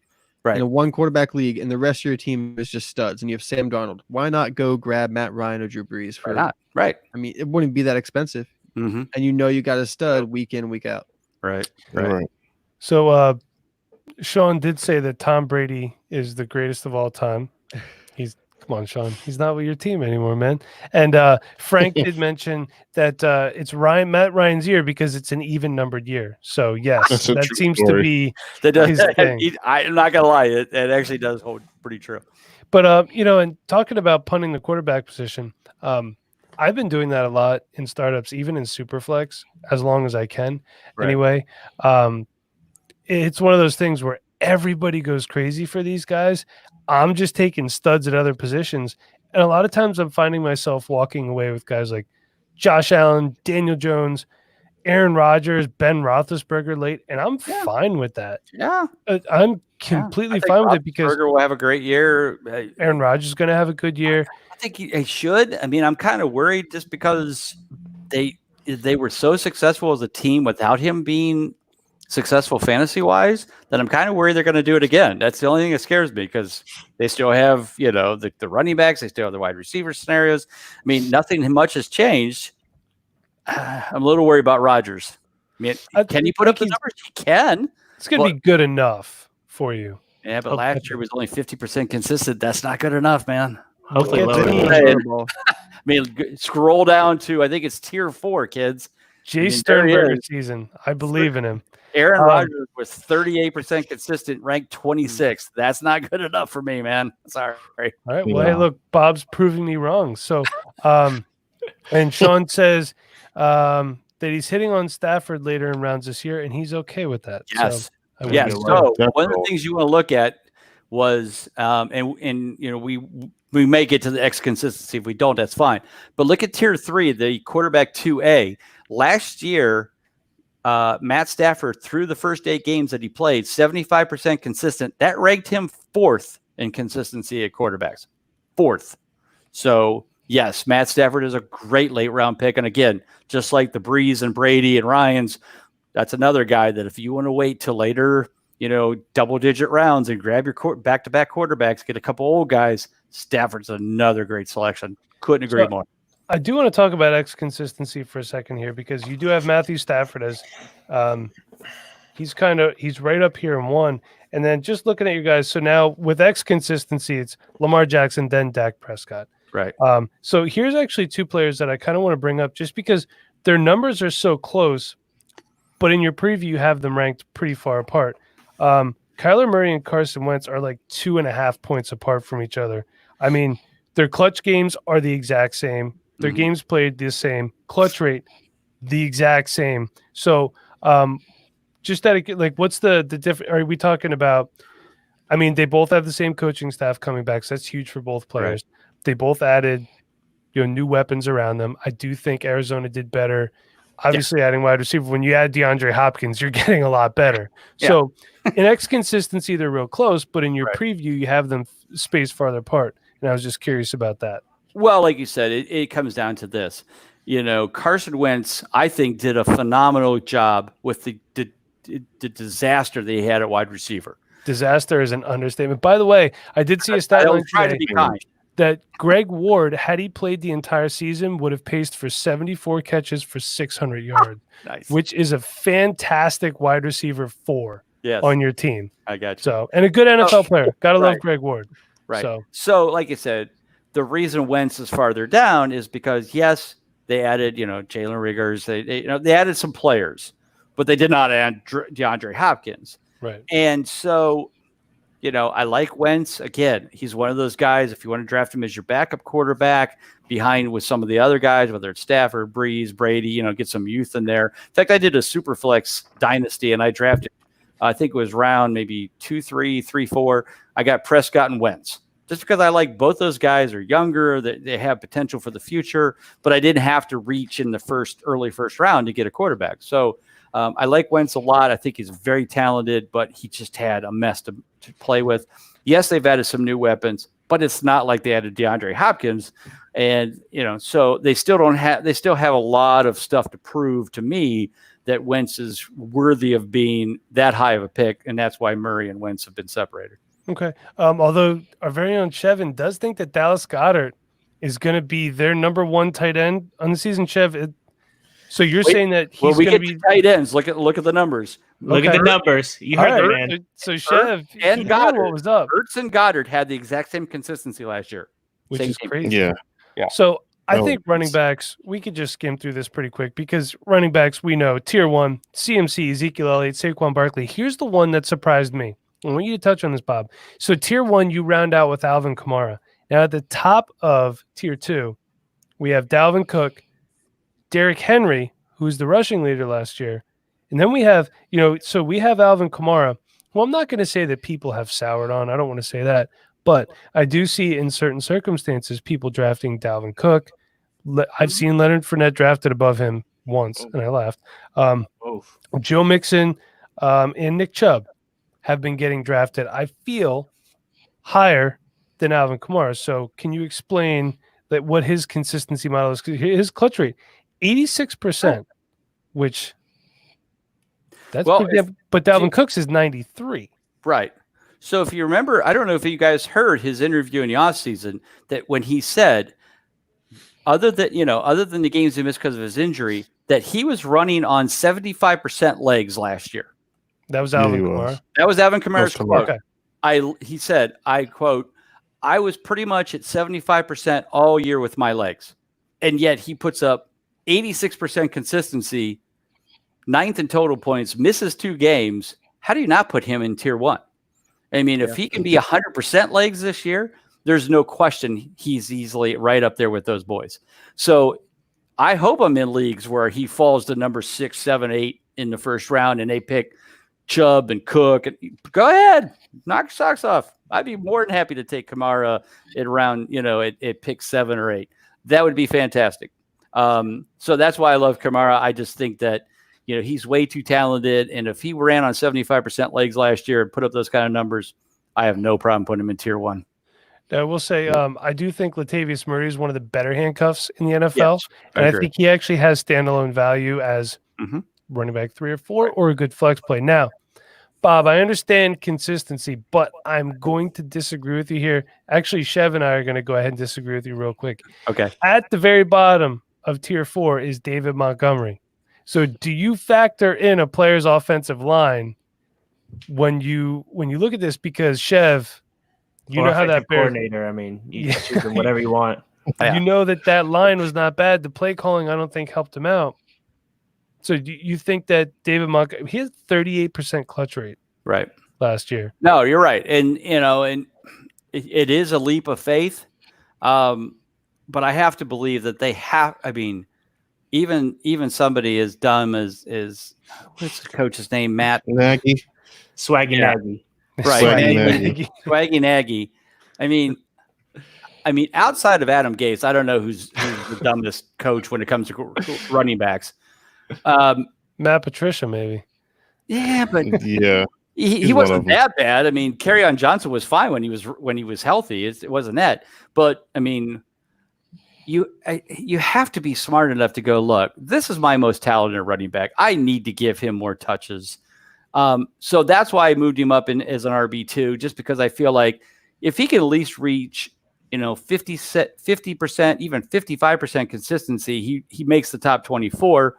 in a 1 quarterback league, and the rest of your team is just studs, and you have Sam Darnold. Why not go grab Matt Ryan or Drew Brees? Why not? Right. I mean, it wouldn't be that expensive, and you got a stud week in, week out. Right. So Sean did say that Tom Brady is the greatest of all time. Come on, Sean. He's not with your team anymore, man. And Frank did mention that it's Matt Ryan's year because it's an even numbered year. So yes, that seems to be his thing. I'm not gonna lie, it actually does hold pretty true. But and talking about punting the quarterback position, I've been doing that a lot in startups, even in Superflex, as long as I can. Right. Anyway, it's one of those things where everybody goes crazy for these guys. I'm just taking studs at other positions. And a lot of times I'm finding myself walking away with guys like Josh Allen, Daniel Jones, Aaron Rodgers, Ben Roethlisberger late. And I'm fine with that. Yeah. I'm completely fine with it because Roethlisberger will have a great year. Aaron Rodgers is going to have a good year. I think he should. I mean, I'm kind of worried just because they were so successful as a team without him being successful fantasy wise, then I'm kind of worried they're going to do it again. That's the only thing that scares me because they still have, the running backs, they still have the wide receiver scenarios. I mean, nothing much has changed. I'm a little worried about Rodgers. I mean, can he put up the numbers? He can. It's going to be good enough for you. Yeah, but last year was only 50% consistent. That's not good enough, man. Hopefully I mean, scroll down to, I think it's tier 4, kids. Sternberger season. I believe in him. Aaron Rodgers was 38% consistent, ranked 26th. That's not good enough for me, man. Sorry. All right. Well, hey, look, Bob's proving me wrong. So, and Sean says that he's hitting on Stafford later in rounds this year, and he's okay with that. Yes. So, So one of the things you want to look at was, we may get to the X consistency. If we don't, that's fine. But look at tier 3, the quarterback 2A. Last year, Matt Stafford, through the first 8 games that he played, 75% consistent. That ranked him 4th in consistency at quarterbacks. 4th. So, yes, Matt Stafford is a great late round pick. And again, just like the Brees and Brady and Ryans, that's another guy that if you want to wait till later, double-digit rounds and grab your back-to-back quarterbacks, get a couple old guys, Stafford's another great selection. Couldn't agree more. I do want to talk about X consistency for a second here because you do have Matthew Stafford as he's right up here in 1. And then just looking at you guys, so now with X consistency, it's Lamar Jackson, then Dak Prescott. Right. So here's actually 2 players that I kind of want to bring up just because their numbers are so close, but in your preview, you have them ranked pretty far apart. Kyler Murray and Carson Wentz are like 2.5 points apart from each other. I mean, their clutch games are the exact same. Their games played the same. Clutch rate, the exact same. So just that, like, what's the difference? Are we talking about, I mean, they both have the same coaching staff coming back, so that's huge for both players. Right. They both added, new weapons around them. I do think Arizona did better Obviously, adding wide receiver. When you add DeAndre Hopkins, you're getting a lot better. So in X consistency, they're real close, but in your preview, you have them spaced farther apart. And I was just curious about that. Well, like you said, it comes down to this. Carson Wentz, I think, did a phenomenal job with the disaster they had at wide receiver. Disaster is an understatement. By the way, I did see a stat line today that Greg Ward, had he played the entire season, would have paced for 74 catches for 600 yards, which is a fantastic wide receiver 4 on your team. I got you. So, and a good NFL player. Got to love Greg Ward. Right. So, like I said, the reason Wentz is farther down is because, yes, they added, Jalen Riggers. They added some players, but they did not add DeAndre Hopkins. Right. And so, I like Wentz. Again, he's one of those guys, if you want to draft him as your backup quarterback behind with some of the other guys, whether it's Stafford, Breeze, Brady, get some youth in there. In fact, I did a super flex dynasty and I drafted, I think it was round maybe 2, 3, 3, 4. I got Prescott and Wentz just because I like both those guys are younger, that they have potential for the future, but I didn't have to reach in the early first round to get a quarterback. So I like Wentz a lot. I think he's very talented, but he just had a mess to play with. Yes, they've added some new weapons, but it's not like they added DeAndre Hopkins. And, so they still have a lot of stuff to prove to me that Wentz is worthy of being that high of a pick. And that's why Murray and Wentz have been separated. Okay. Although our very own Chevin does think that Dallas Goddard is going to be their number 1 tight end on the season, Chev. So you're saying that he's going to be tight ends. Look at the numbers. Look at the numbers. You heard it, man. So Chev and Goddard, what was up? Ertz and Goddard had the exact same consistency last year, which is crazy. Yeah. So I think running backs, we could just skim through this pretty quick because running backs, we know tier 1, CMC, Ezekiel Elliott, Saquon Barkley. Here's the one that surprised me. I want you to touch on this, Bob. So tier 1, you round out with Alvin Kamara. Now at the top of tier 2, we have Dalvin Cook, Derrick Henry, who's the rushing leader last year. And then we have, so we have Alvin Kamara, who I'm not going to say that people have soured on. I don't want to say that. But I do see in certain circumstances people drafting Dalvin Cook. I've seen Leonard Fournette drafted above him once, and I laughed. Joe Mixon and Nick Chubb have been getting drafted, I feel, higher than Alvin Kamara. So can you explain that what his consistency model is? His clutch rate, 86%, which that's but Dalvin Cook's is 93. Right. So if you remember, I don't know if you guys heard his interview in the offseason that when he said, other than the games he missed because of his injury, that he was running on 75% legs last year. That was Alvin Kamara. That was Alvin Kamara's quote. Okay. He said, I quote, I was pretty much at 75% all year with my legs. And yet he puts up 86% consistency, 9th in total points, misses 2 games. How do you not put him in tier 1? I mean, if he can be 100% legs this year, there's no question he's easily right up there with those boys. So I hope I'm in leagues where he falls to number 6, 7, 8 in the first round and they pick Chubb and Cook. And go ahead, knock your socks off. I'd be more than happy to take Kamara at around, at pick 7 or 8. That would be fantastic. So that's why I love Kamara. I just think that, he's way too talented. And if he ran on 75% legs last year and put up those kind of numbers, I have no problem putting him in tier 1. I will say, I do think Latavius Murray is one of the better handcuffs in the NFL. Yes, and I think he actually has standalone value as running back 3 or 4 or a good flex play. Now, Bob, I understand consistency, but I'm going to disagree with you here. Actually, Chev and I are going to go ahead and disagree with you real quick. Okay. At the very bottom of tier 4 is David Montgomery. So do you factor in a player's offensive line when you look at this? Because Chev, you know how that coordinator. I mean, you can choose whatever you want. You know that line was not bad. The play calling, I don't think, helped him out. So do you think that David Montgomery, he has 38% clutch rate right last year? No, you're right. And, it is a leap of faith. But I have to believe that they have, even somebody as dumb as what's the coach's name? Matt Nagy. Swaggy Nagy. Right. Swaggy Nagy. I mean, outside of Adam Gase, I don't know who's the dumbest coach when it comes to running backs. Matt Patricia, maybe. Yeah, but Yeah. he wasn't that bad. I mean, Kerryon Johnson was fine when he was healthy. It wasn't that. But I mean, you have to be smart enough to go, look, this is my most talented running back. I need to give him more touches. So that's why I moved him up as an RB2, just because I feel like if he can at least reach, 50%, even 55% consistency, he makes the top 24.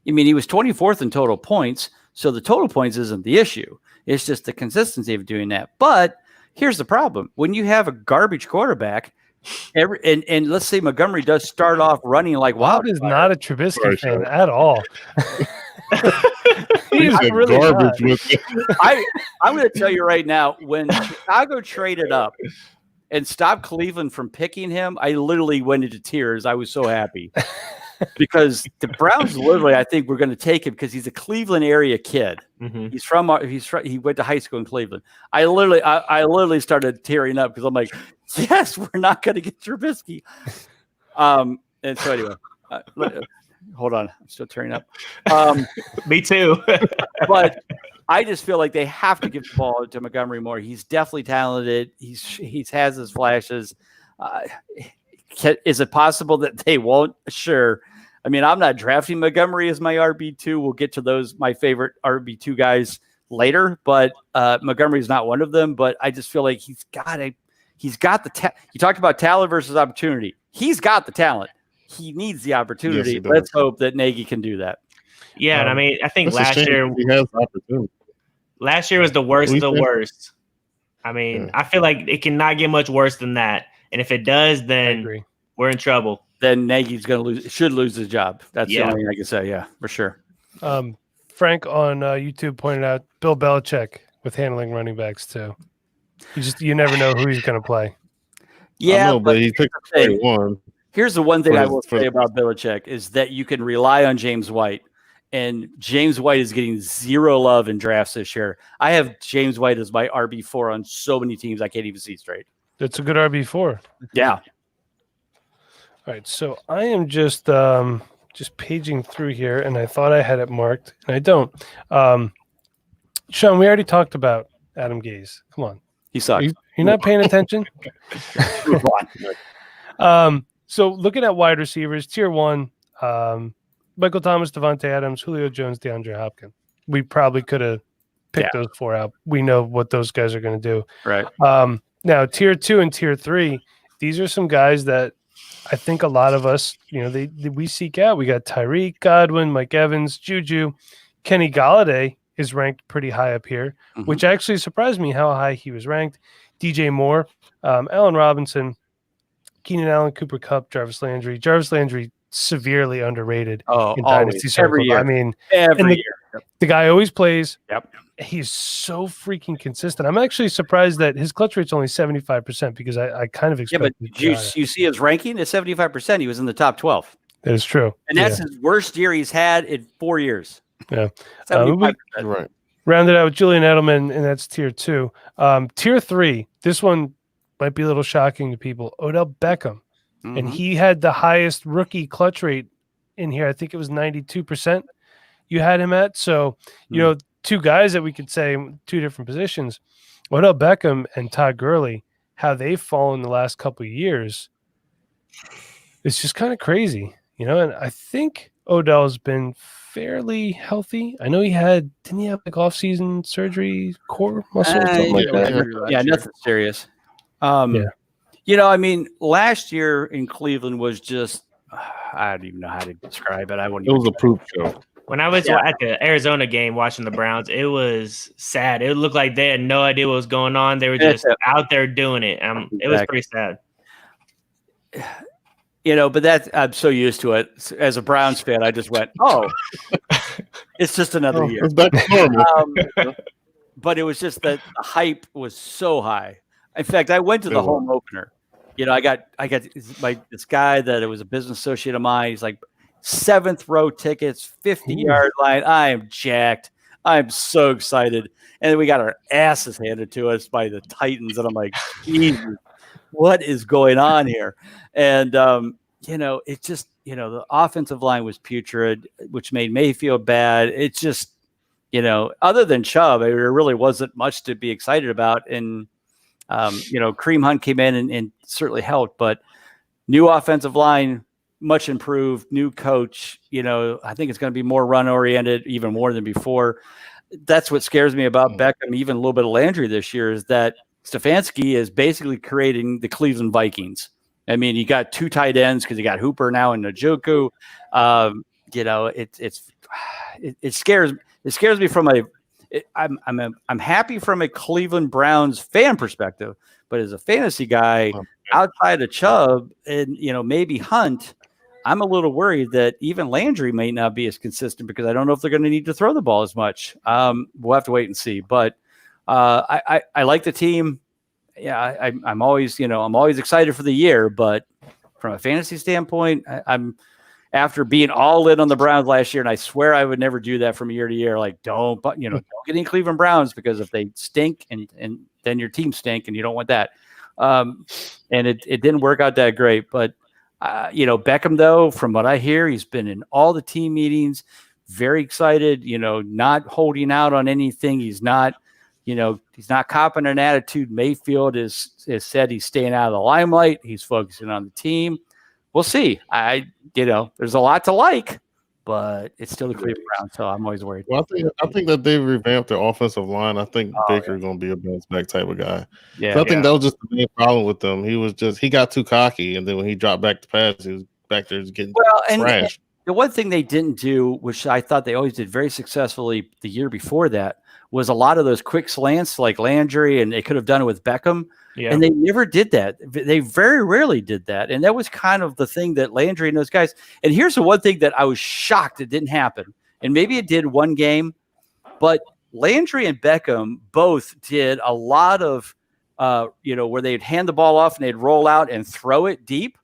I mean, he was 24th in total points. So the total points isn't the issue. It's just the consistency of doing that. But here's the problem. When you have a garbage quarterback, and let's say Montgomery does start off running like Bob is not a Trubisky fan at all. He's really garbage with it. I'm going to tell you right now, when Chicago traded up and stopped Cleveland from picking him, I literally went into tears. I was so happy. Because the Browns literally, I think, we're going to take him because he's a Cleveland area kid. Mm-hmm. He went to high school in Cleveland. I literally started tearing up because I'm like, yes, we're not going to get Trubisky. And so anyway, hold on, I'm still tearing up. Me too. But I just feel like they have to give the ball to Montgomery more. He's definitely talented. He has his flashes. Is it possible that they won't? Sure. I mean, I'm not drafting Montgomery as my RB2. We'll get to those, my favorite RB2 guys later, but Montgomery is not one of them. But I just feel like he's got the you talked about talent versus opportunity. He's got the talent. He needs the opportunity. Yes, let's hope that Nagy can do that. Yeah, and I mean, I think last year he has opportunity. Last year was the worst of the worst. I mean, I feel like it cannot get much worse than that. And if it does, then we're in trouble. Then Nagy's going to should lose his job. That's the only thing I can say. Yeah, for sure. Frank on YouTube pointed out Bill Belichick with handling running backs too. You never know who he's going to play. Yeah, but he picked one. Here's the one thing I will say about Belichick is that you can rely on James White, and James White is getting zero love in drafts this year. I have James White as my RB4 on so many teams I can't even see straight. That's a good RB4. Yeah. All right, so I am just paging through here, and I thought I had it marked, and I don't. Sean, we already talked about Adam Gase. Come on. He sucks. You're not paying attention? Move on. So looking at wide receivers, tier 1, Michael Thomas, Devontae Adams, Julio Jones, DeAndre Hopkins. We probably could have picked those 4 out. We know what those guys are going to do. Right. Now, tier 2 and tier 3, these are some guys that I think a lot of us, we seek out. We got Tyreek, Godwin, Mike Evans, Juju. Kenny Golladay is ranked pretty high up here, which actually surprised me how high he was ranked. DJ Moore, Allen Robinson, Keenan Allen, Cooper Kupp, Jarvis Landry. Jarvis Landry severely underrated in Dynasty Circle. Every year. I mean, every year. The guy always plays. Yep. He's so freaking consistent. I'm actually surprised that his clutch rate's only 75% because I kind of expected. Yeah, but you see his ranking at 75%. He was in the top 12. That is true. And that's his worst year he's had in 4 years. Yeah. 75%. Right. Rounded out with Julian Edelman, and that's tier 2. Tier 3, this one might be a little shocking to people. Odell Beckham. And he had the highest rookie clutch rate in here. I think it was 92% you had him at. So, 2 guys that we could say 2 different positions. Odell Beckham and Todd Gurley, how they've fallen the last couple of years. It's just kind of crazy, and I think Odell's been fairly healthy. I know didn't he have like off-season surgery, core muscle, something like that? Yeah, nothing serious. I mean, last year in Cleveland was just, I don't even know how to describe it. It was a poop show. When I was at the Arizona game watching the Browns, it was sad. It looked like they had no idea what was going on. They were just out there doing it. It was pretty sad. But I'm so used to it. As a Browns fan, I just went, it's just another year. It's back to normal. But it was just that the hype was so high. In fact, I went to the home opener. I got this guy that it was a business associate of mine. He's like 7th row tickets, 50-yard line. I am jacked. I'm so excited. And then we got our asses handed to us by the Titans. And I'm like, Jesus, what is going on here? And it just, the offensive line was putrid, which made Mayfield bad. It's just, other than Chubb, there really wasn't much to be excited about. And, Kareem Hunt came in and certainly helped, but new offensive line, much improved, new coach, I think it's going to be more run oriented, even more than before. That's what scares me about Beckham, even a little bit of Landry this year, is that Stefanski is basically creating the Cleveland Vikings. I mean, you got 2 tight ends because you got Hooper now and Njoku. It scares me from I'm happy from a Cleveland Browns fan perspective, but as a fantasy guy, outside of Chubb and maybe Hunt, I'm a little worried that even Landry may not be as consistent because I don't know if they're going to need to throw the ball as much. We'll have to wait and see. But I like the team. Yeah, I'm always excited for the year. But from a fantasy standpoint, I'm after being all in on the Browns last year, and I swear I would never do that from year to year. Like, don't get any Cleveland Browns because if they stink and then your team stink, and you don't want that. And it didn't work out that great, but. Beckham, though, from what I hear, he's been in all the team meetings, very excited, not holding out on anything. He's not copping an attitude. Mayfield has said he's staying out of the limelight. He's focusing on the team. We'll see. There's a lot to like, but it's still the Cleveland Browns, so I'm always worried. Well, I think that they revamped their offensive line. I think Baker's going to be a bounce back type of guy. Yeah, so I think that was just the main problem with them. He got too cocky, and then when he dropped back to pass, he was back there just getting trashed. The one thing they didn't do, which I thought they always did very successfully the year before that, was a lot of those quick slants like Landry, and they could have done it with Beckham. Yeah. And they never did that. They very rarely did that. And that was kind of the thing that Landry and those guys. And here's the one thing that I was shocked it didn't happen. And maybe it did one game, but Landry and Beckham both did a lot of, where they'd hand the ball off and they'd roll out and throw it deep.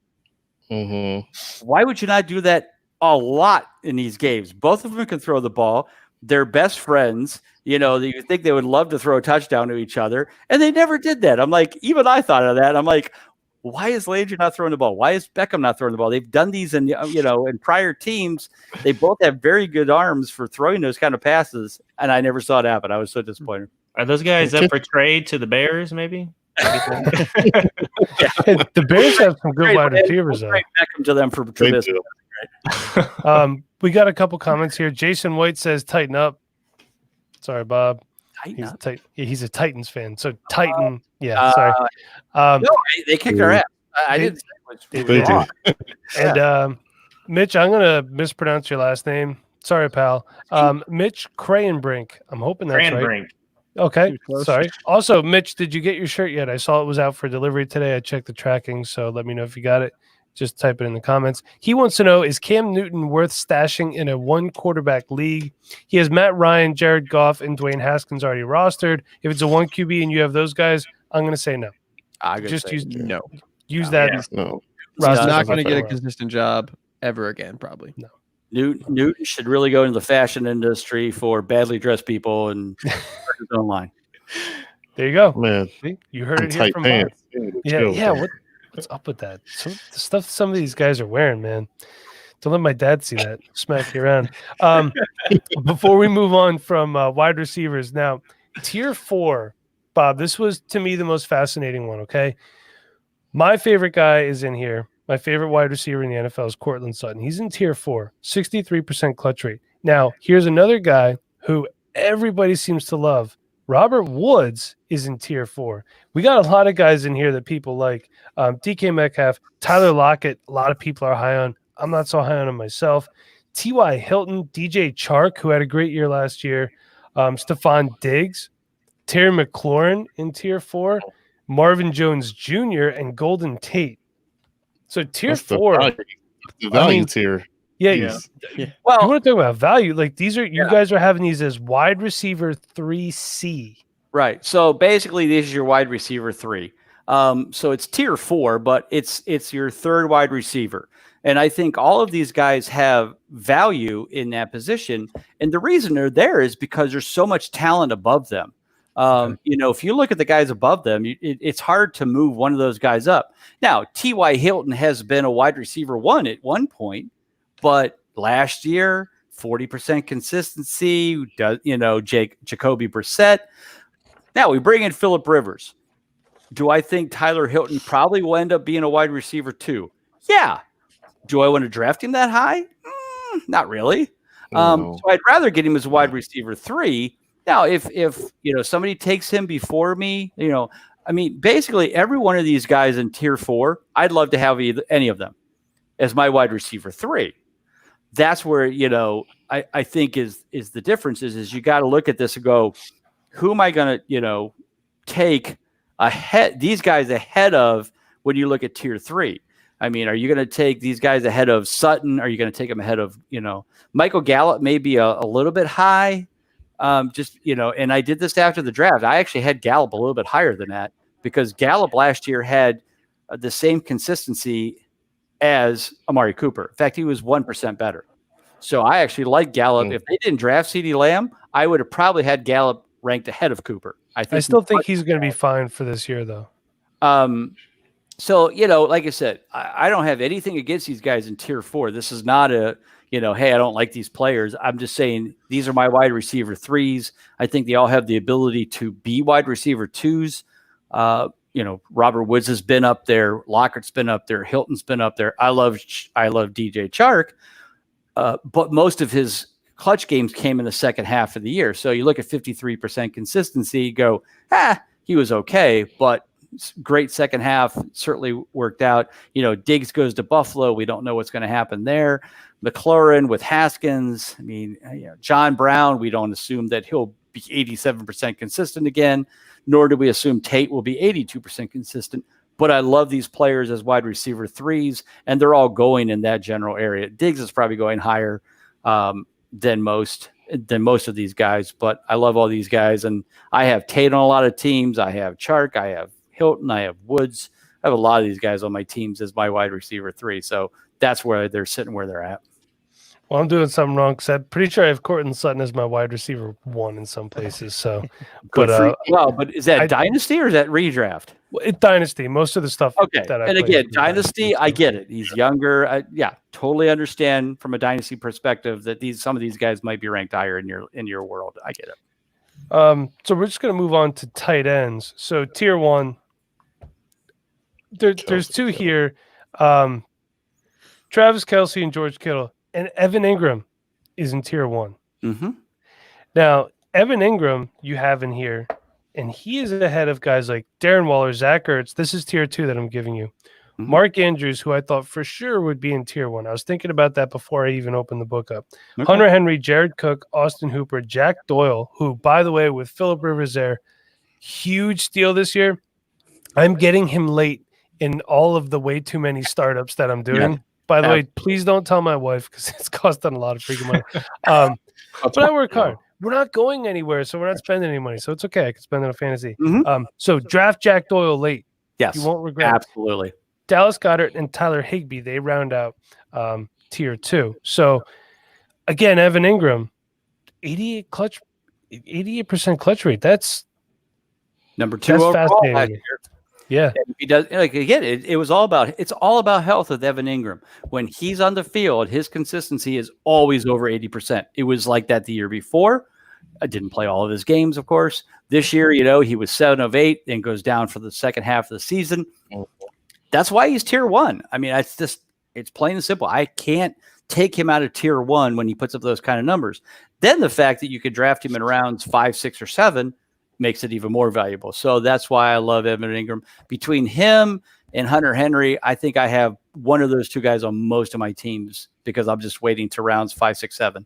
Mm-hmm. Why would you not do that a lot in these games? Both of them can throw the ball. They're best friends. You think they would love to throw a touchdown to each other, and they never did that. I'm like, even I thought of that. I'm like, why is Landry not throwing the ball? Why is Beckham not throwing the ball? They've done these in prior teams. They both have very good arms for throwing those kind of passes, and I never saw it happen. I was so disappointed. Are those guys up for trade to the Bears? Maybe. The Bears have some good wide receivers. Beckham to them for this. We got a couple comments here. Jason White says, "Tighten up." Sorry, Bob. He's a Titans fan. So Titan. Sorry. No, they kicked our ass. I didn't say it was wrong. And Mitch, I'm gonna mispronounce your last name. Sorry, pal. Mitch Crayenbrink. I'm hoping that's right. Okay. Sorry. Also, Mitch, did you get your shirt yet? I saw it was out for delivery today. I checked the tracking, so let me know if you got it. Just type it in the comments. He wants to know, is Cam Newton worth stashing in a 1-quarterback league? He has Matt Ryan, Jared Goff, and Dwayne Haskins already rostered. If it's a 1 QB and you have those guys, I'm going to say no. Use that. No. He's not going to get a consistent job ever again, probably. No. Newton should really go into the fashion industry for badly dressed people and start his own line. There you go. Man, see? You heard it here from Bob. Yeah. What's up with that? The stuff some of these guys are wearing, man. Don't let my dad see that. Smack you around. Before we move on from wide receivers, now tier 4, Bob. This was to me the most fascinating one. Okay, my favorite guy is in here. My favorite wide receiver in the NFL is Courtland Sutton. He's in tier 4, 63% clutch rate. Now here's another guy who everybody seems to love. Robert Woods is in tier 4. We got a lot of guys in here that people like. DK Metcalf, Tyler Lockett, a lot of people are high on. I'm not so high on him myself. T.Y. Hilton, DJ Chark, who had a great year last year. Stephon Diggs, Terry McLaurin in tier 4, Marvin Jones Jr., and Golden Tate. So tier 4. The value tier. Yeah. Well, you want to talk about value? Like you guys are having these as wide receiver 3C. Right. So basically, this is your wide receiver 3. So it's tier 4, but it's your third wide receiver. And I think all of these guys have value in that position. And the reason they're there is because there's so much talent above them. If you look at the guys above them, it's hard to move one of those guys up. Now, T.Y. Hilton has been a wide receiver 1 at one point, but last year, 40% consistency, Jacoby Brissett. Now we bring in Phillip Rivers. Do I think Tyler Hilton probably will end up being a wide receiver 2? Yeah. Do I want to draft him that high? Not really. So I'd rather get him as a wide receiver 3. Now, if somebody takes him before me, basically every one of these guys in tier 4, I'd love to have any of them as my wide receiver 3. That's where, I think is the difference is you got to look at this and go, who am I going to, take these guys ahead of when you look at tier 3? I mean, are you going to take these guys ahead of Sutton? Are you going to take them ahead of, Michael Gallup may be a little bit high? And I did this after the draft. I actually had Gallup a little bit higher than that because Gallup last year had the same consistency as Amari Cooper. In fact, he was 1% better. So I actually like Gallup. If they didn't draft CeeDee Lamb, I would have probably had Gallup ranked ahead of Cooper. I still think he's going to be fine for this year, though. So, like I said, I don't have anything against these guys in tier 4. This is not a, hey, I don't like these players. I'm just saying these are my wide receiver 3s. I think they all have the ability to be wide receiver 2s. Robert Woods has been up there. Lockhart's been up there. Hilton's been up there. I love DJ Chark. But most of his clutch games came in the second half of the year. So you look at 53% consistency, you go, he was okay, but great second half, certainly worked out. Diggs goes to Buffalo. We don't know what's going to happen there. McLaurin with Haskins. John Brown, we don't assume that he'll be 87% consistent again, nor do we assume Tate will be 82% consistent. But I love these players as wide receiver 3s, and they're all going in that general area. Diggs is probably going higher than most of these guys, but I love all these guys. And I have Tate on a lot of teams. I have Chark. I have Hilton. I have Woods. I have a lot of these guys on my teams as my wide receiver 3. So that's where they're sitting where they're at. Well, I'm doing something wrong because I'm pretty sure I have Courtland Sutton as my wide receiver 1 in some places. So, but is that Dynasty or is that redraft? Well, it's Dynasty. Most of the stuff. Okay, and again, Dynasty, I get it. He's younger. Totally understand from a Dynasty perspective that some of these guys might be ranked higher in your world. I get it. So we're just going to move on to tight ends. So tier 1, there's 2 here. Travis Kelce and George Kittle. And Evan Engram is in tier 1. Mm-hmm. Now, Evan Engram you have in here, and he is ahead of guys like Darren Waller, Zach Ertz. This is tier 2 that I'm giving you. Mm-hmm. Mark Andrews, who I thought for sure would be in tier 1. I was thinking about that before I even opened the book up. Okay. Hunter Henry, Jared Cook, Austin Hooper, Jack Doyle, who, by the way, with Phillip Rivers there, huge steal this year. I'm getting him late in all of the way too many startups that I'm doing. Yeah. By the way, please don't tell my wife because it's costing a lot of freaking money. But I work hard. We're not going anywhere, so we're not spending any money. So it's okay. I can spend it on fantasy. Mm-hmm. So draft Jack Doyle late. Yes. You won't regret it. Absolutely. Dallas Goddard and Tyler Higbee, they round out tier 2. So, again, Evan Engram, 88% clutch rate. That's number 2 overall. Fascinating. Yeah, and he does. Like again, it's all about health with Evan Engram. When he's on the field, his consistency is always over 80%. It was like that the year before. I didn't play all of his games, of course. This year, he was 7 of 8 and goes down for the second half of the season. That's why he's tier 1. I mean, it's plain and simple. I can't take him out of tier 1 when he puts up those kind of numbers. Then the fact that you could draft him in rounds 5, 6, or 7 makes it even more valuable. So that's why I love Evan Engram. Between him and Hunter Henry, I think I have one of those 2 guys on most of my teams because I'm just waiting to rounds 5, 6, 7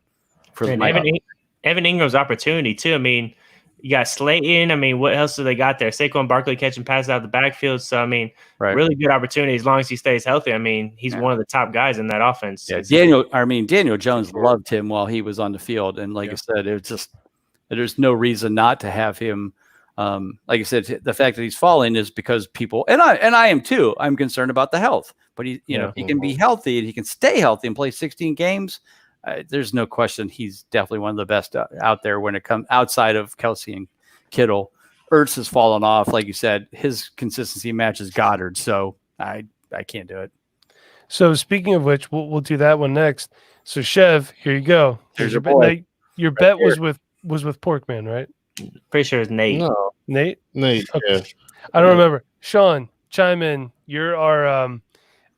for Evan Ingram's opportunity too. I mean, you got Slayton. I mean, what else do they got there? Saquon Barkley catching passes out of the backfield. So I mean, really good opportunity as long as he stays healthy. I mean, he's one of the top guys in that offense. Yeah, Daniel Jones loved him while he was on the field, and like I said, it's just. There's no reason not to have him. Like I said, the fact that he's falling is because people, and I am too. I'm concerned about the health, but he can be healthy and he can stay healthy and play 16 games. There's no question he's definitely one of the best out there when it comes outside of Kelce and Kittle. Ertz has fallen off. Like you said, his consistency matches Goddard. So I can't do it. So speaking of which, we'll do that one next. So Chev, here you go. There's your your boy. bet. Your bet was with Porkman, right? Pretty sure it's Nate. No, Nate. Nate. Okay. Yeah. I don't remember. Sean, chime in. You're our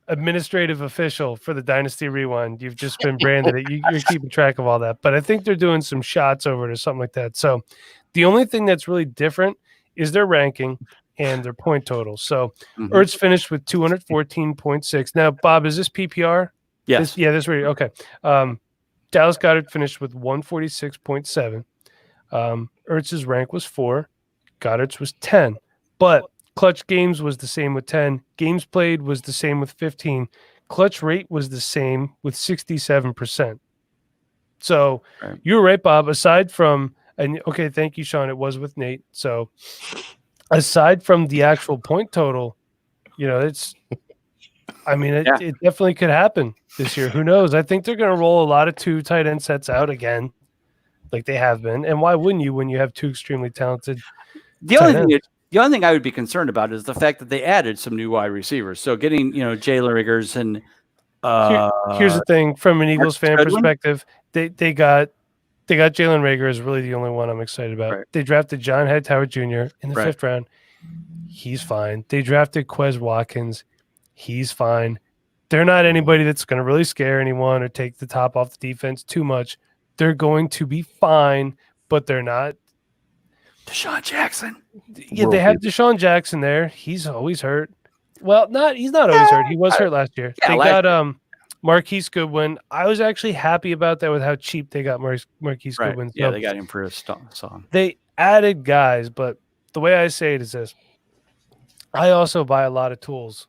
administrative official for the Dynasty Rewind. You've just been branded it. You're keeping track of all that. But I think they're doing some shots over it or something like that. So the only thing that's really different is their ranking and their point total. So Ertz finished with 214.6. Now, Bob, is this PPR? Yes. This right. Okay. Dallas Goddard finished with 146.7. Ertz's rank was 4. Goddard's was 10. But clutch games was the same with 10. Games played was the same with 15. Clutch rate was the same with 67%. So you were right, Bob. Aside from, and okay, thank you, Sean. It was with Nate. So aside from the actual point total, it definitely could happen this year. Who knows? I think they're going to roll a lot of 2 tight end sets out again, like they have been. And why wouldn't you when you have 2 extremely talented? The only thing I would be concerned about is the fact that they added some new wide receivers. So getting Jalen Riggers and here's the thing from an Eagles fan perspective, they got Jalen Reagor is really the only one I'm excited about. Right. They drafted John Hightower Jr. in the 5th round. He's fine. They drafted Quez Watkins. He's fine. They're not anybody that's going to really scare anyone or take the top off the defense too much. They're going to be fine, but they're not. Deshaun Jackson. Yeah, they have Deshaun Jackson there. He's always hurt. Well, he's not always hurt. He was hurt last year. Yeah, they got Marquise Goodwin. I was actually happy about that with how cheap they got Marquise Goodwin. Yeah, they got him for his song. They added guys, but the way I say it is this. I also buy a lot of tools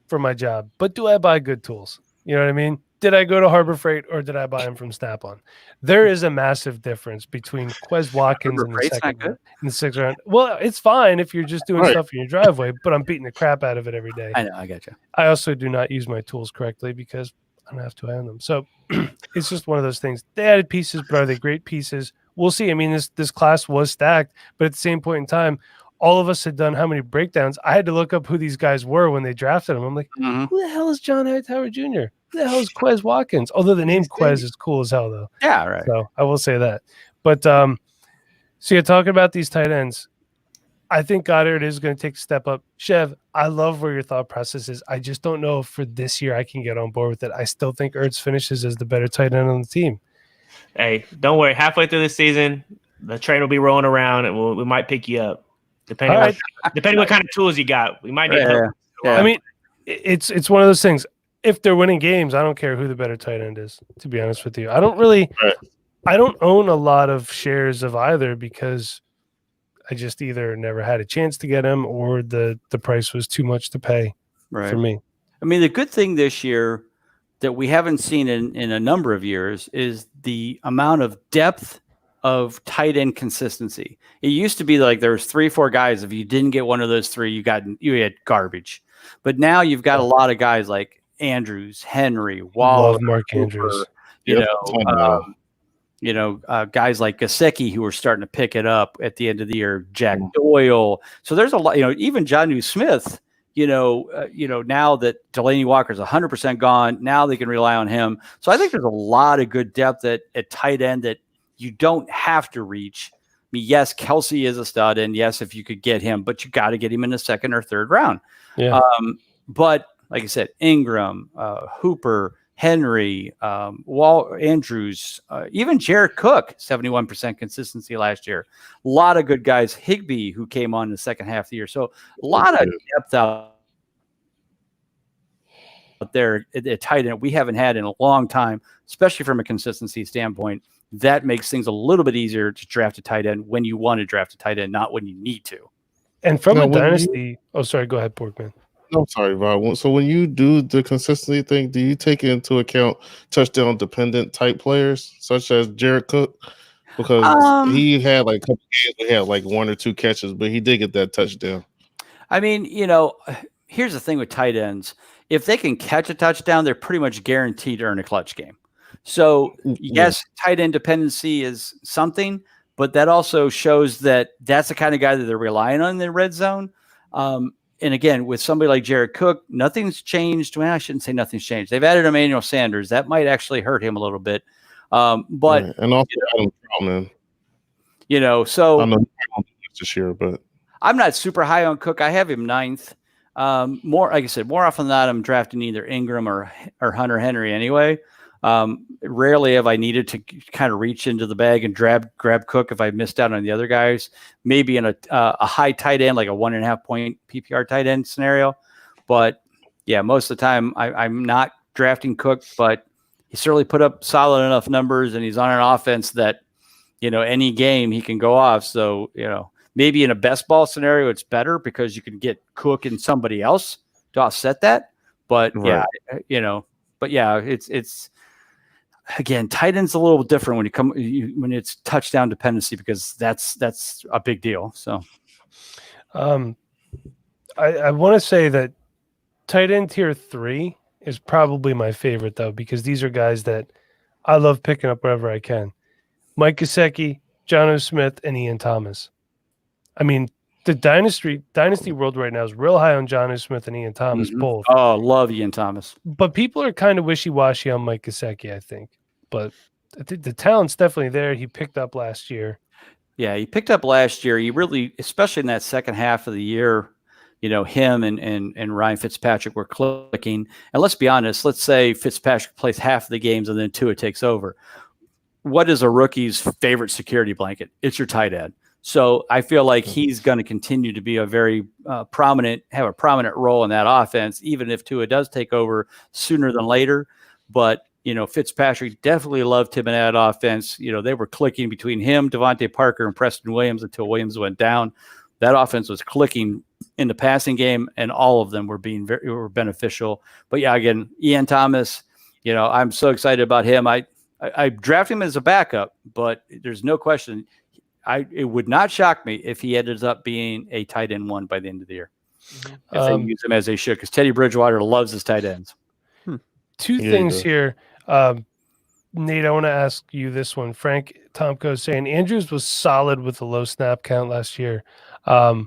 for my job, but do I buy good tools? You know what I mean? Did I go to Harbor Freight or did I buy them from Snap-on? There is a massive difference between Quez Watkins in the 6th round. Well, it's fine if you're just doing stuff in your driveway, but I'm beating the crap out of it every day. I know, I got you. I also do not use my tools correctly because I don't have to own them. So it's just one of those things. They added pieces, but are they great pieces? We'll see. I mean, this class was stacked, but at the same point in time, all of us had done how many breakdowns. I had to look up who these guys were when they drafted them. I'm like, who the hell is John Hightower Jr.? Who the hell is Quez Watkins? Although the name Quez is cool as hell, though. Yeah, right. So I will say that. But so you're talking about these tight ends. I think Goddard is going to take a step up. Chev, I love where your thought process is. I just don't know if for this year I can get on board with it. I still think Ertz finishes as the better tight end on the team. Hey, don't worry. Halfway through the season, the train will be rolling around, and we might pick you up. Depending what kind of tools you got. We might need help. Yeah. I mean, it's one of those things. If they're winning games, I don't care who the better tight end is, to be honest with you. I don't own a lot of shares of either because I just either never had a chance to get him or the price was too much to pay for me. I mean, the good thing this year that we haven't seen in a number of years is the amount of depth of tight end consistency. It used to be like there was 3-4 guys. If you didn't get one of those 3, you had garbage. But now you've got a lot of guys like Andrews, Henry, Waller, Mark Cooper, Andrews. Guys like Gesicki who are starting to pick it up at the end of the year. Jack Doyle. So there's a lot. Even Jonnu Smith. Now that Delaney Walker's 100% gone, now they can rely on him. So I think there's a lot of good depth at tight end that you don't have to reach. I mean, yes, Kelsey is a stud, and yes, if you could get him, but you got to get him in the 2nd or 3rd round. Yeah. But like I said, Engram, Hooper, Henry, Andrews, even Jared Cook, 71% consistency last year. A lot of good guys. Higbee, who came on in the 2nd half of the year. So a lot of depth out there at tight end we haven't had in a long time, especially from a consistency standpoint. That makes things a little bit easier to draft a tight end when you want to draft a tight end, not when you need to. And from a dynasty, go ahead, Porkman. I'm sorry, Bob. So when you do the consistency thing, do you take into account touchdown dependent type players such as Jared Cook? Because he had like a couple games, he had like 1 or 2 catches, but he did get that touchdown. I mean, here's the thing with tight ends. If they can catch a touchdown, they're pretty much guaranteed to earn a clutch game. So yes, tight end dependency is something, but that also shows that that's the kind of guy that they're relying on in the red zone. And again, with somebody like Jared Cook, nothing's changed. Well, I shouldn't say nothing's changed. They've added Emmanuel Sanders. That might actually hurt him a little bit. But and also Adam Troutman. So I know this year, but I'm not super high on Cook. I have him 9th. More, like I said, more often than not, I'm drafting either Engram or Hunter Henry anyway. Rarely have I needed to kind of reach into the bag and grab Cook if I missed out on the other guys. Maybe in a high tight end, like a 1.5 point PPR tight end scenario. But yeah, most of the time I'm not drafting Cook, but he certainly put up solid enough numbers, and he's on an offense that, any game he can go off. So, maybe in a best ball scenario, it's better because you can get Cook and somebody else to offset that. But right. It's again, tight end's a little different when it's touchdown dependency, because that's a big deal. So, I want to say that tight end tier 3 is probably my favorite though, because these are guys that I love picking up wherever I can. Mike Gesicki, Jonnu Smith, and Ian Thomas. I mean, the dynasty world right now is real high on Jonnu Smith and Ian Thomas both. Oh, love Ian Thomas. But people are kind of wishy-washy on Mike Gesicki, I think. But I think the talent's definitely there. He picked up last year. Yeah, he picked up last year. He really, especially in that second half of the year, him and Ryan Fitzpatrick were clicking. And let's be honest, let's say Fitzpatrick plays half of the games and then Tua takes over. What is a rookie's favorite security blanket? It's your tight end. So I feel like he's going to continue to be a very prominent role in that offense, even if Tua does take over sooner than later. But, Fitzpatrick definitely loved him in that offense. They were clicking between him, Devontae Parker, and Preston Williams until Williams went down. That offense was clicking in the passing game, and all of them were were beneficial. But yeah, again, Ian Thomas, I'm so excited about him. I drafted him as a backup, but there's no question. It would not shock me if he ended up being a tight end 1 by the end of the year. If they use him as they should, because Teddy Bridgewater loves his tight ends. Two things here. Nate, I want to ask you this one. Frank Tomko is saying Andrews was solid with a low snap count last year. I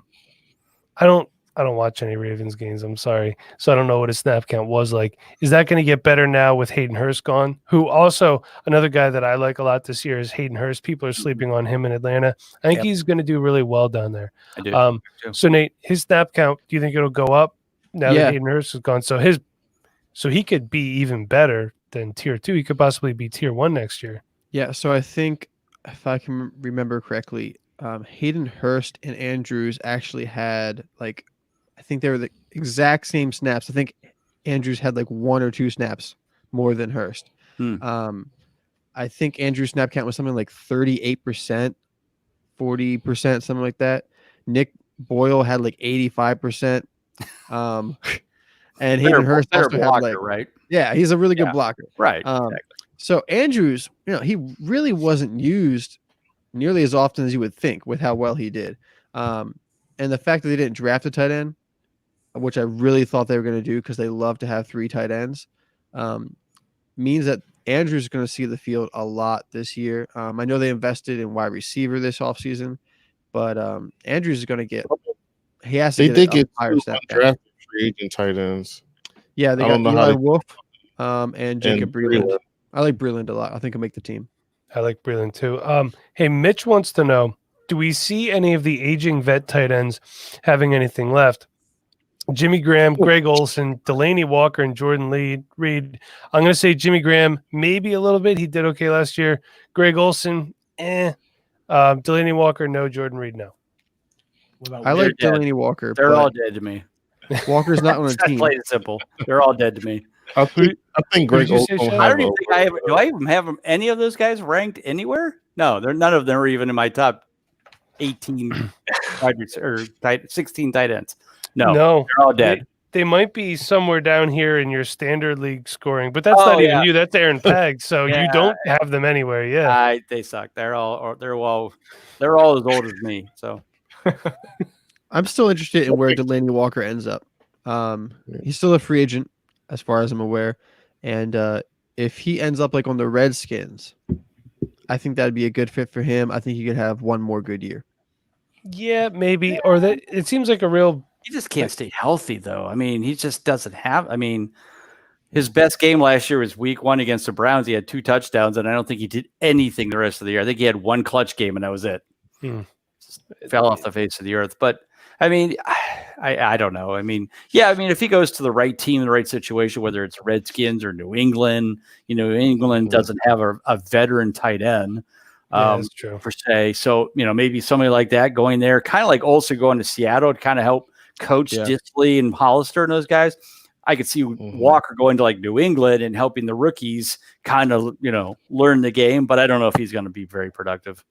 don't watch any Ravens games. I'm sorry. So I don't know what his snap count was like. Is that going to get better now with Hayden Hurst gone? Who also, another guy that I like a lot this year is Hayden Hurst. People are sleeping on him in Atlanta. I think he's going to do really well down there. I do. So Nate, his snap count, do you think it'll go up now that Hayden Hurst is gone? So he could be even better than tier 2. He could possibly be tier 1 next year. Yeah. So I think, if I can remember correctly, Hayden Hurst and Andrews actually had I think they were the exact same snaps. I think Andrews had 1 or 2 snaps more than Hurst. I think Andrew's snap count was something like 38%, 40%, something like that. Nick Boyle had 85%. And Hayden Hurst also blocker, had right? Yeah, he's a really good blocker. Right. Exactly. So Andrews, he really wasn't used nearly as often as you would think with how well he did. And the fact that they didn't draft a tight end, which I really thought they were going to do because they love to have 3 tight ends, means that Andrews is going to see the field a lot this year. I know they invested in wide receiver this offseason, but Andrews is going to get – he has to get a higher snap count. Free agent tight ends. Yeah, they got Eli Wolf and Jacob Breland. I like Breland a lot. I think he'll make the team. I like Breland too. Hey, Mitch wants to know, do we see any of the aging vet tight ends having anything left? Jimmy Graham, Greg Olsen, Delaney Walker, and Jordan Reed. I'm going to say Jimmy Graham, maybe a little bit. He did okay last year. Greg Olsen, Delaney Walker, no. Jordan Reed, no. I like Delaney Walker. They're all dead to me. Walker's not on the team. Plain and simple. They're all dead to me. I think Greg Olsen. I don't even think do I even have any of those guys ranked anywhere? No, none of them are even in my top 18 or 16 tight ends. No, they're all dead. They might be somewhere down here in your standard league scoring, but that's not even you. That's Aaron Pegg. So you don't have them anywhere. Yeah, they suck. They're all as old as me. So I'm still interested in where Delaney Walker ends up. He's still a free agent, as far as I'm aware, and if he ends up on the Redskins, I think that'd be a good fit for him. I think he could have one more good year. Yeah, maybe. Or that it seems like a real. He just can't stay healthy, though. I mean, he just doesn't have. I mean, his best game last year was Week 1 against the Browns. He had 2 touchdowns, and I don't think he did anything the rest of the year. I think he had 1 clutch game, and that was it. Fell off the face of the earth. But I mean, I don't know. I mean, yeah. I mean, if he goes to the right team, the right situation, whether it's Redskins or New England, New England doesn't have a veteran tight end. That's true. Per se. So, maybe somebody like that going there, kind of like also going to Seattle to kind of help coach Disley and Hollister and those guys. I could see Walker going to like New England and helping the rookies kind of, learn the game, but I don't know if he's going to be very productive.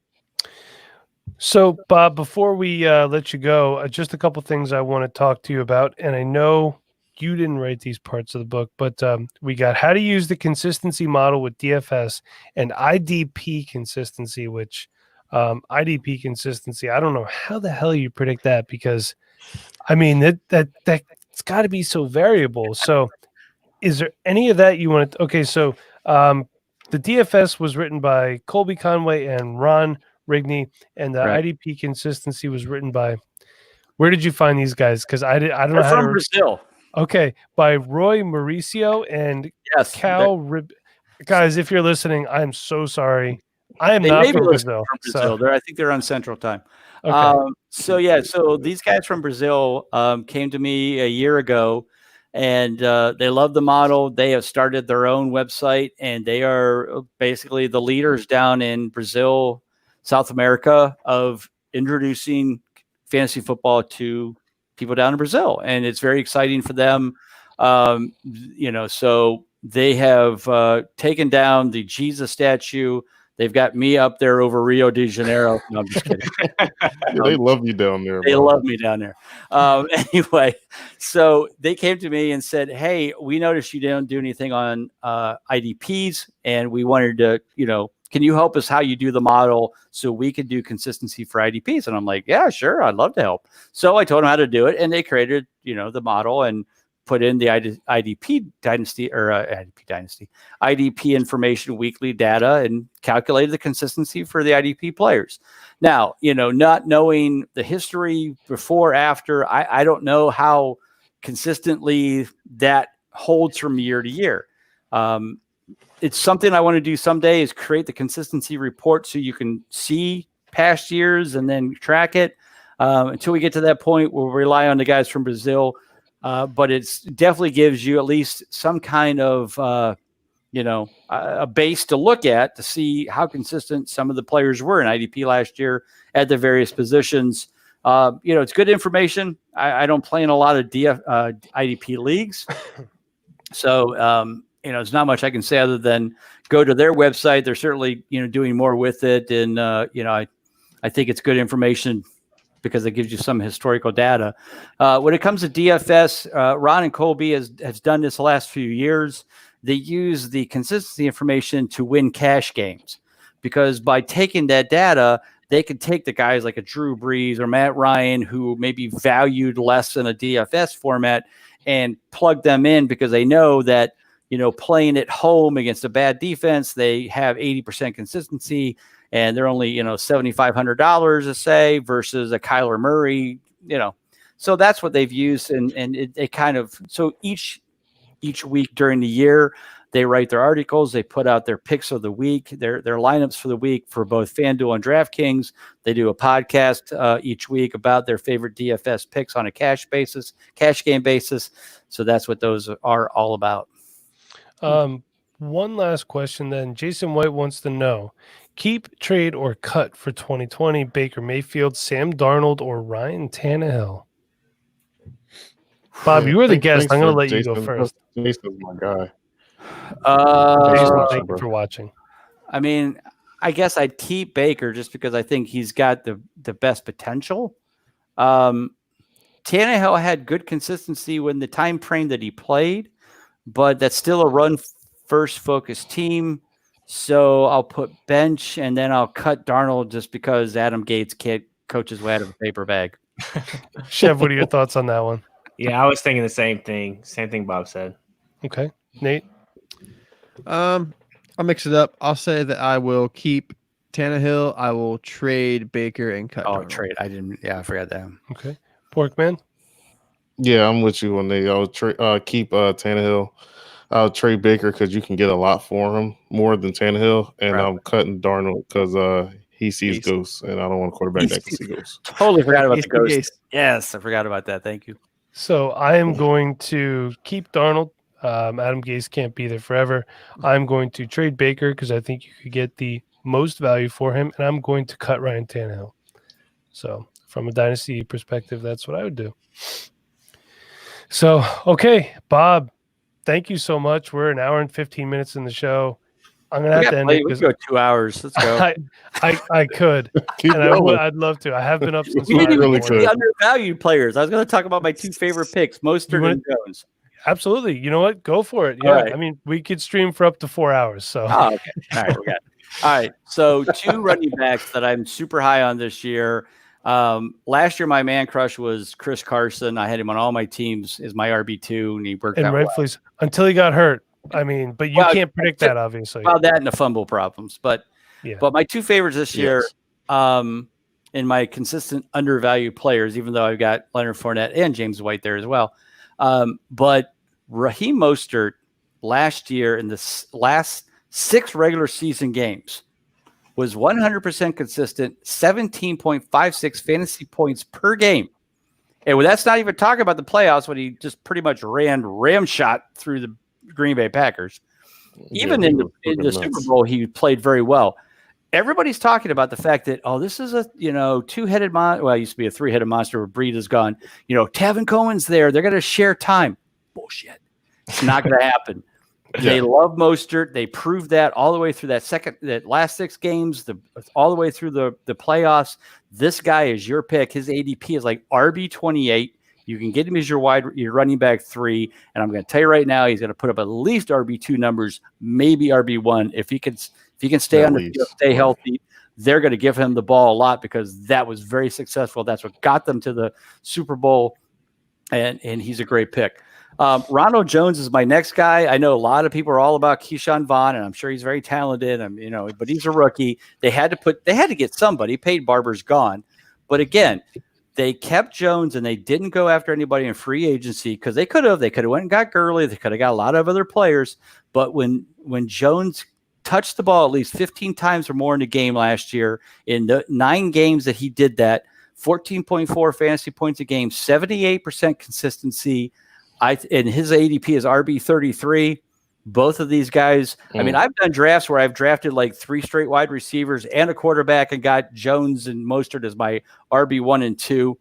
So, Bob, before we let you go, just a couple things I want to talk to you about. And I know you didn't write these parts of the book, but we got how to use the consistency model with DFS and IDP consistency, which IDP consistency, I don't know how the hell you predict that, because I mean, that's got to be so variable. So is there any of that you want to? Okay, so the DFS was written by Colby Conway and Ron Rigney, and the IDP consistency was written by, where did you find these guys? Because I don't know how to. Brazil. Okay, by Roy Mauricio and Cal Rib. Guys, if you're listening, I'm so sorry. I am not from Brazil. I think they're on Central Time. Okay. So these guys from Brazil came to me a year ago, and they love the model. They have started their own website, and they are basically the leaders down in Brazil, South America, of introducing fantasy football to people down in Brazil. And it's very exciting for them. So they have taken down the Jesus statue. They've got me up there over Rio de Janeiro. No, I'm just kidding. They love you down there. They love me down there. Anyway, so they came to me and said, hey, we noticed you didn't do anything on IDPs, and we wanted to, can you help us how you do the model so we could do consistency for IDPs? And I'm like, yeah, sure. I'd love to help. So I told them how to do it, and they created, the model and put in the IDP information, weekly data, and calculated the consistency for the IDP players. Now, not knowing the history before, after, I don't know how consistently that holds from year to year. It's something I want to do someday, is create the consistency report so you can see past years and then track it. Until we get to that point, we'll rely on the guys from Brazil. But it's definitely gives you at least some kind of, a base to look at to see how consistent some of the players were in IDP last year at the various positions. It's good information. I don't play in a lot of IDP leagues. So, there's not much I can say other than go to their website. They're certainly, doing more with it. And, I think it's good information, because it gives you some historical data. When it comes to DFS, Ron and Colby has done this the last few years. They use the consistency information to win cash games, because by taking that data, they can take the guys like a Drew Brees or Matt Ryan, who may be valued less in a DFS format, and plug them in, because they know that, playing at home against a bad defense, they have 80% consistency, and they're only, $7,500 say versus a Kyler Murray, So that's what they've used, and it kind of, so each week during the year, they write their articles, they put out their picks of the week, their lineups for the week for both FanDuel and DraftKings. They do a podcast each week about their favorite DFS picks on a cash game basis. So that's what those are all about. One last question then. Jason White wants to know, keep, trade, or cut for 2020, Baker Mayfield, Sam Darnold, or Ryan Tannehill? Bob, you were the guest. I'm going to let you go first. Jason's my guy. Jason, thank you for watching. I mean, I guess I'd keep Baker just because I think he's got the best potential. Tannehill had good consistency when the time frame that he played, but that's still a run-first focused team. So I'll put bench, and then I'll cut Darnold just because Adam Gates can't coach his way out of a paper bag. Chev, what are your thoughts on that one? Yeah, I was thinking the same thing. Same thing Bob said. Okay. Nate? I'll mix it up. I'll say that I will keep Tannehill, I will trade Baker and cut. Oh, Darnold. trade. I forgot that. Okay. Porkman? Yeah, I'm with you on that. I'll keep Tannehill. I'll trade Baker because you can get a lot for him, more than Tannehill. And I'm cutting Darnold because he sees ghosts, and I don't want a quarterback that can see ghosts. Totally forgot about the ghosts. Yes, I forgot about that. Thank you. So I am going to keep Darnold. Adam Gase can't be there forever. I'm going to trade Baker because I think you could get the most value for him, and I'm going to cut Ryan Tannehill. So from a dynasty perspective, that's what I would do. So, okay, Bob, thank you so much. We're an hour and 15 minutes in the show. I'm gonna have to end it because we go 2 hours. Let's go. I could, and I'd love to. I have been up since. We need to get the undervalued players. I was going to talk about my 2 favorite picks, Mostert and Jones. Absolutely. You know what? Go for it. Yeah. Right. I mean, we could stream for up to 4 hours. So. Oh, okay. All right. We got it. All right. So 2 running backs that I'm super high on this year. Last year, my man crush was Chris Carson. I had him on all my teams as my RB2, and he worked out rightfully until he got hurt. I mean, but you can't predict that, obviously. Well, that and the fumble problems. But my 2 favorites this year, in my consistent undervalued players, even though I've got Leonard Fournette and James White there as well. But Raheem Mostert last year in the last 6 regular season games was 100% consistent, 17.56 fantasy points per game. And that's not even talking about the playoffs when he just pretty much ran ramshot through the Green Bay Packers. Even in the Super Bowl, he played very well. Everybody's talking about the fact that, this is a 2-headed monster. Well, it used to be a 3-headed monster where Brady is gone. Tavon Cohen's there. They're going to share time. Bullshit. It's not going to happen. They love Mostert. They proved that all the way through that last 6 games, all the way through the playoffs. This guy is your pick. His ADP is like RB28. You can get him as your running back 3. And I'm going to tell you right now, he's going to put up at least RB2 numbers, maybe RB1. If he can stay on the field, stay healthy, they're going to give him the ball a lot because that was very successful. That's what got them to the Super Bowl. And he's a great pick. Ronald Jones is my next guy. I know a lot of people are all about Keyshawn Vaughn, and I'm sure he's very talented. But he's a rookie. They had to get somebody. Peyton Barber's gone, but again, they kept Jones and they didn't go after anybody in free agency because they could have. They could have went and got Gurley. They could have got a lot of other players. But when Jones touched the ball at least 15 times or more in the game last year, in the 9 games that he did that, 14.4 fantasy points a game, 78% consistency. And his ADP is RB33. Both of these guys, I mean, I've done drafts where I've drafted like 3 straight wide receivers and a quarterback and got Jones and Mostert as my RB1 and 2.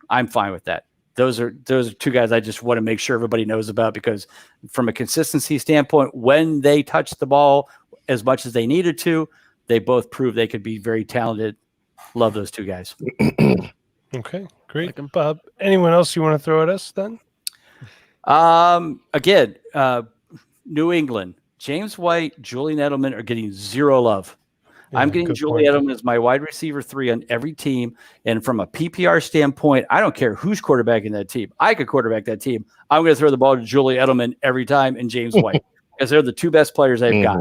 I'm fine with that. Those are 2 guys I just want to make sure everybody knows about because from a consistency standpoint, when they touched the ball as much as they needed to, they both proved they could be very talented. Love those 2 guys. Okay, great. Bob, anyone else you want to throw at us then? Again, New England, James White, Julian Edelman are getting 0 love. Yeah, I'm getting Julian Edelman as my wide receiver 3 on every team. And from a PPR standpoint, I don't care who's quarterbacking that team. I could quarterback that team. I'm going to throw the ball to Julian Edelman every time and James White because they're the 2 best players I've got.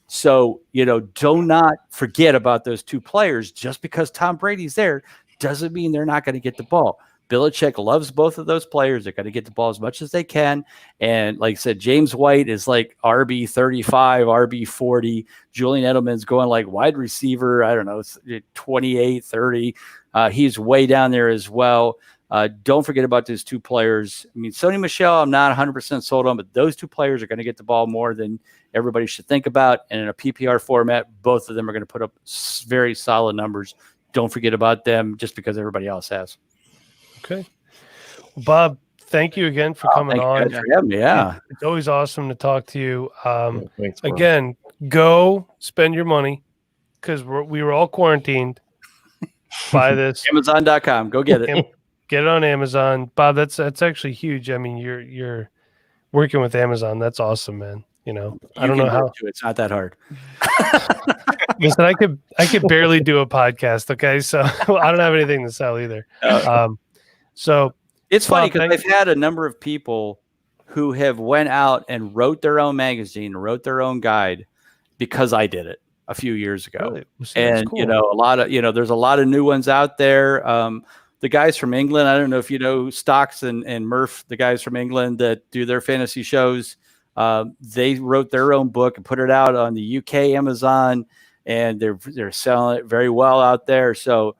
So, do not forget about those 2 players. Just because Tom Brady's there doesn't mean they're not going to get the ball. Belichick loves both of those players. They're going to get the ball as much as they can. And like I said, James White is like RB35, RB40. Julian Edelman's going like wide receiver, I don't know, 28, 30. He's way down there as well. Don't forget about those 2 players. I mean, Sony Michel, I'm not 100% sold on, but those 2 players are going to get the ball more than everybody should think about. And in a PPR format, both of them are going to put up very solid numbers. Don't forget about them just because everybody else has. Okay. Well, Bob, thank you again for coming on. For having me. Yeah. It's always awesome to talk to you. Thanks, again, go spend your money because we were all quarantined. Buy this. Amazon.com. Go get it. Get it on Amazon. Bob, that's actually huge. I mean, you're working with Amazon. That's awesome, man. I don't know how. It's not that hard. Listen, I could barely do a podcast. Okay. So I don't have anything to sell either. So it's funny because I've had a number of people who have went out and wrote their own magazine, wrote their own guide because I did it. a few years ago. Really? And cool. there's a lot of new ones out there. The guys from England, I don't know if you know Stocks and Murph, the guys from England that do their fantasy shows. They wrote their own book and put it out on the UK Amazon, and they're selling it very well out there. So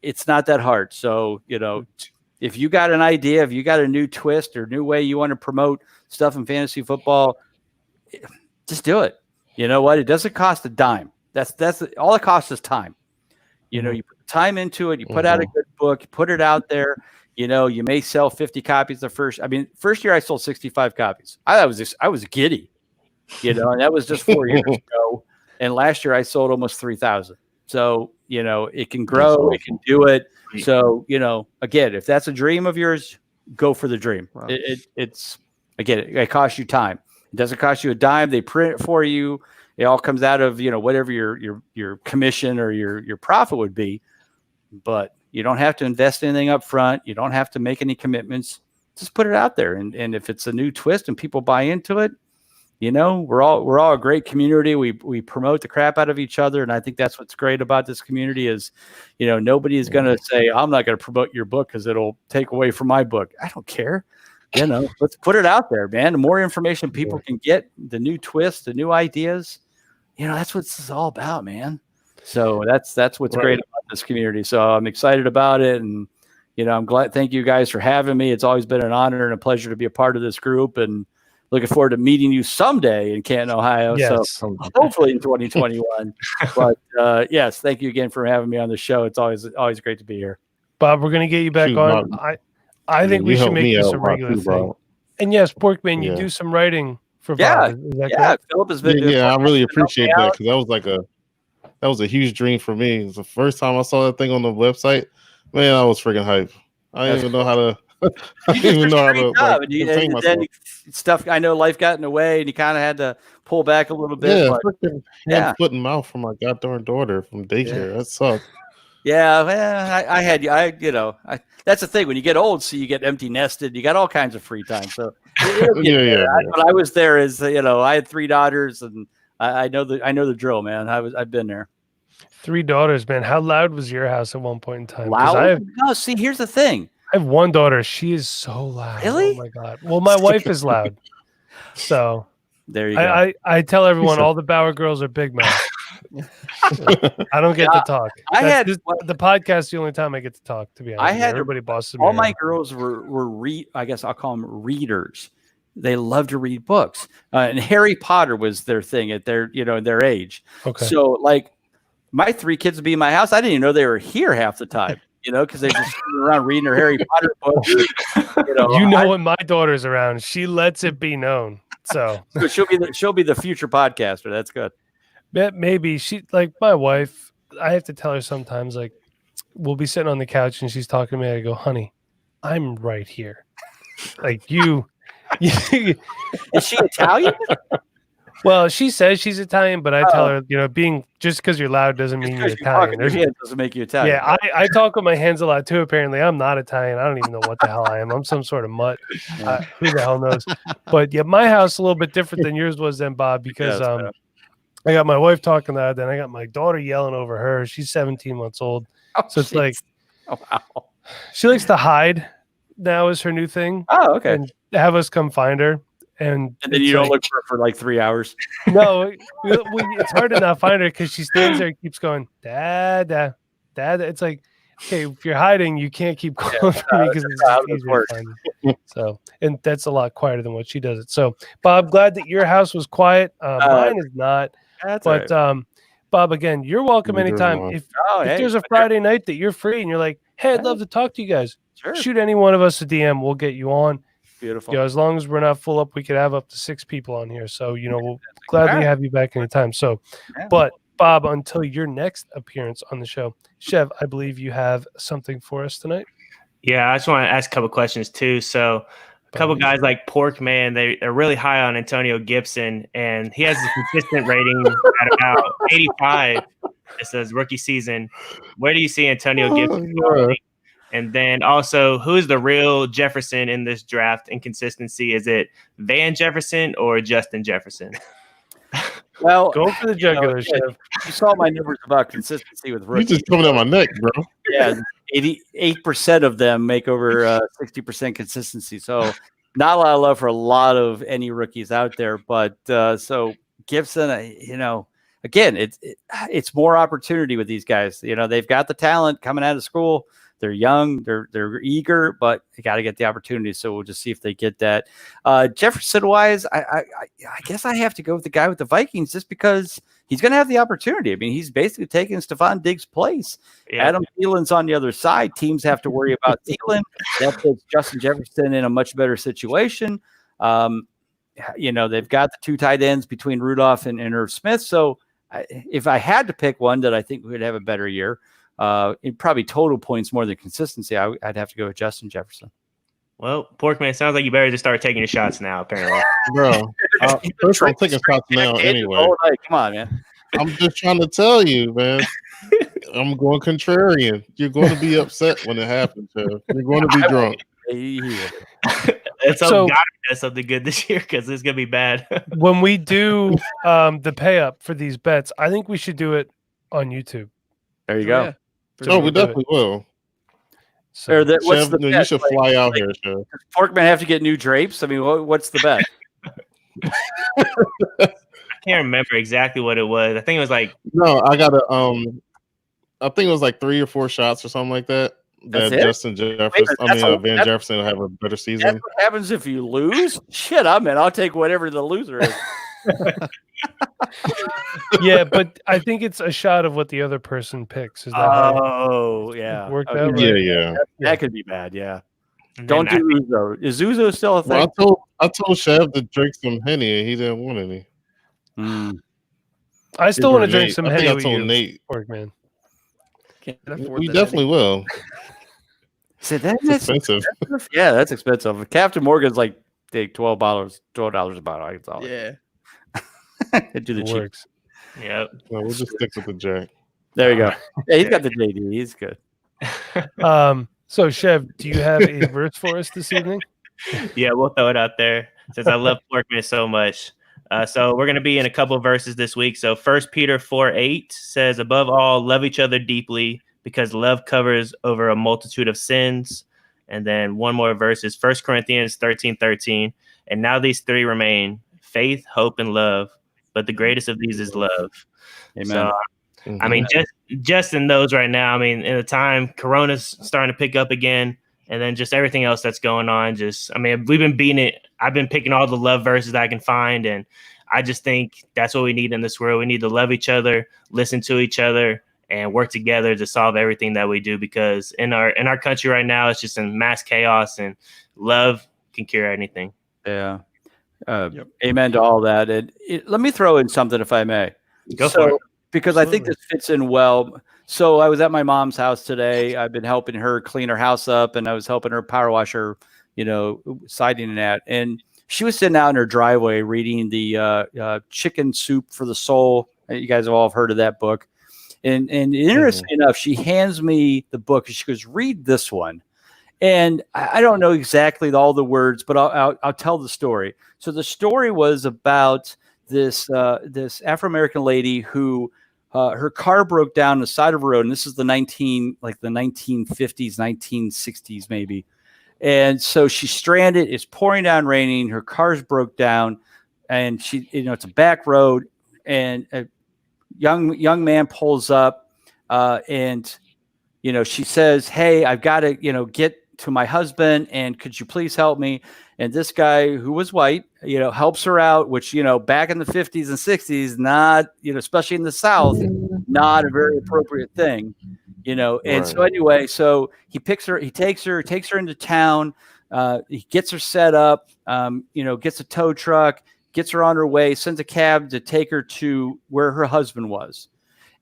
it's not that hard. So, if you got an idea, if you got a new twist or new way you want to promote stuff in fantasy football, just do it. You know what? It doesn't cost a dime. That's all it costs is time. You put time into it. You put out a good book, you put it out there. You may sell 50 copies first year I sold 65 copies. I was giddy, and that was just 4 years ago. And last year I sold almost 3,000. So, it can grow, it can do it. So, again, if that's a dream of yours, go for the dream. Wow. It costs you time. It doesn't cost you a dime. They print it for you. It all comes out of, whatever your commission or your profit would be. But you don't have to invest anything up front. You don't have to make any commitments. Just put it out there. And if it's a new twist and people buy into it, we're all a great community. We promote the crap out of each other. And I think that's what's great about this community is, nobody is going to say, I'm not going to promote your book because it'll take away from my book. I don't care. Let's put it out there, man. The more information people can get, the new twists, the new ideas, that's what this is all about, man. So that's what's great about this community. So I'm excited about it. And, I'm glad. Thank you guys for having me. It's always been an honor and a pleasure to be a part of this group, and looking forward to meeting you someday in Canton, Ohio. Yes. So hopefully in 2021. But yes, thank you again for having me on the show. It's always great to be here. Bob, we're going to get you back on. I think we should make this a regular thing. And yes, Porkman, you do some writing for Bob. Philip has been. I really appreciate that because that was a huge dream for me. It was the first time I saw that thing on the website. Man, I was freaking hype. I didn't even know how to. I didn't even know how to contain myself. Stuff. I know life got in the way, and you kind of had to pull back a little bit. Yeah, foot and mouth from my goddamn daughter from daycare. That sucked. Yeah, well, that's the thing. When you get old, so you get empty nested. You got all kinds of free time. So But I was there as I had 3 daughters, and I know the drill, man. I've been there. 3 daughters, man. How loud was your house at one point in time? Loud? No, see, here's the thing. I have one daughter. She is so loud. Really? Oh my god. Well, my wife is loud. So there you go. I tell everyone all the Bauer girls are big mouth. I don't get to talk. The podcast is the only time I get to talk, to be honest. Everybody bosses me. All my girls were I guess I'll call them readers. They love to read books. And Harry Potter was their thing at their age. Okay. So like my 3 kids would be in my house. I didn't even know they were here half the time. Because they just sitting around reading her Harry Potter books. When my daughter's around, she lets it be known. So she'll be the future podcaster. That's good. Maybe she like my wife. I have to tell her sometimes, like we'll be sitting on the couch and she's talking to me. I go, honey, I'm right here. Like you. Is she Italian? Well, she says she's Italian, but I tell her, being just because you're loud doesn't mean you're Italian. Doesn't make you Italian. Yeah, I talk with my hands a lot too. Apparently, I'm not Italian. I don't even know what the hell I am. I'm some sort of mutt. Who the hell knows? But yeah, my house is a little bit different than yours was then, Bob, because I got my wife talking to her, then I got my daughter yelling over her. She's 17 months old. So it's like, she likes to hide now is her new thing. Oh, okay. And have us come find her. And then you don't look for like 3 hours. No, it's hard to not find her because she stands there and keeps going, Dad. It's like, okay, if you're hiding, you can't keep calling for me because it's easier to find you. So, and that's a lot quieter than what she does it. So, Bob, glad that your house was quiet. Mine is not. But right. Bob, again, you're welcome anytime. If there's a Friday night that you're free and you're like, hey, I'd love to talk to you guys, shoot any one of us a DM. We'll get you on. Beautiful. As long as we're not full up, we could have up to 6 people on here. So, we'll gladly have you back anytime. So, but Bob, until your next appearance on the show, Chev, I believe you have something for us tonight. Yeah, I just want to ask a couple questions too. So, a couple guys like Porkman, they're really high on Antonio Gibson, and he has a consistent rating at about 85. It says rookie season. Where do you see Antonio Gibson going? And then also, who's the real Jefferson in this draft in consistency? Is it Van Jefferson or Justin Jefferson? Well, Go for the jugular, Chef. You saw my numbers about consistency with rookies. You just coming down my neck, bro. Yeah, 88% of them make over 60% consistency. So not a lot of love for a lot of any rookies out there. But so Gibson, again, it's more opportunity with these guys. They've got the talent coming out of school. They're young, they're eager, but they got to get the opportunity. So we'll just see if they get that. Jefferson wise, I guess I have to go with the guy with the Vikings just because he's going to have the opportunity. I mean, he's basically taking Stephon Diggs' place. Yeah. Adam Thielen's on the other side. Teams have to worry about Thielen. That puts Justin Jefferson in a much better situation. They've got the two tight ends between Rudolph and Irv Smith. So if I had to pick one that I think would have a better year, in probably total points more than consistency, I'd have to go with Justin Jefferson. Well, Porkman, sounds like you better just start taking your shots now, apparently. Bro, first I'm taking shots now anyway. Come on, man. I'm just trying to tell you, man. I'm going contrarian. You're going to be upset when it happens, Jeff. You're going to be drunk. Let's hope Goddard does something good this year because it's going to be bad. When we do the pay up for these bets, I think we should do it on YouTube. There you go. Yeah. Oh, we definitely will. So what's Chef, the bet? You should fly out here, Chef. Does Porkman have to get new drapes? I mean, what's the bet? I can't remember exactly what it was. I think it was like I got I think it was like 3 or 4 shots or something like that. That Justin Jefferson, Van Jefferson will have a better season. That's what happens if you lose? Shit, I'm in. I'll take whatever the loser is. Yeah, but I think it's a shot of what the other person picks. Is that yeah. Worked okay. out right? Yeah. That could be bad, yeah. Don't do Uzo. Is Uzo still a thing? Well, I told Chev to drink some Henny and he didn't want any. I still want to drink some Henny with you, Nate. Porkman. We definitely will. So that's expensive. Yeah, that's expensive. Captain Morgan's like take $12 a bottle. That's all. Yeah. Do the works. Yep. No, we'll just stick with the Jack. There you go. Yeah, he's got the JD. He's good. So Chev, do you have a verse for us this evening? Yeah, we'll throw it out there since I love Porkman so much. So we're going to be in a couple of verses this week. So 1 Peter 4:8 says, above all, love each other deeply because love covers over a multitude of sins. And then one more verse is 1 Corinthians 13:13. And now these three remain: faith, hope, and love. But the greatest of these is love. Amen. So, I mean, just in those right now, I mean, in the time, Corona's starting to pick up again. And then just everything else that's going on. We've been beating it. I've been picking all the love verses I can find. And I just think that's what we need in this world. We need to love each other, listen to each other, and work together to solve everything that we do. Because in our country right now, it's just in mass chaos, and love can cure anything. Yeah. Amen to all that. And let me throw in something, if I may. Go for it. Because I think this fits in well. So I was at my mom's house today. I've been helping her clean her house up, and I was helping her power wash her, siding and that. And she was sitting out in her driveway reading the Chicken Soup for the Soul. You guys have all heard of that book. And interestingly enough, she hands me the book and she goes, read this one. And I don't know exactly all the words, but I'll tell the story. So the story was about this Afro-American lady who her car broke down on the side of the road, and this is the 1950s, 1960s maybe. And so she's stranded. It's pouring down, raining. Her car's broke down, and it's a back road. And a young man pulls up, and she says, "Hey, I've got to get to my husband, and could you please help me?" And this guy, who was white, helps her out, which, back in the 50s and 60s, not, especially in the South, not a very appropriate thing, And right. So anyway, so he takes her into town. He gets her set up, gets a tow truck, gets her on her way, sends a cab to take her to where her husband was.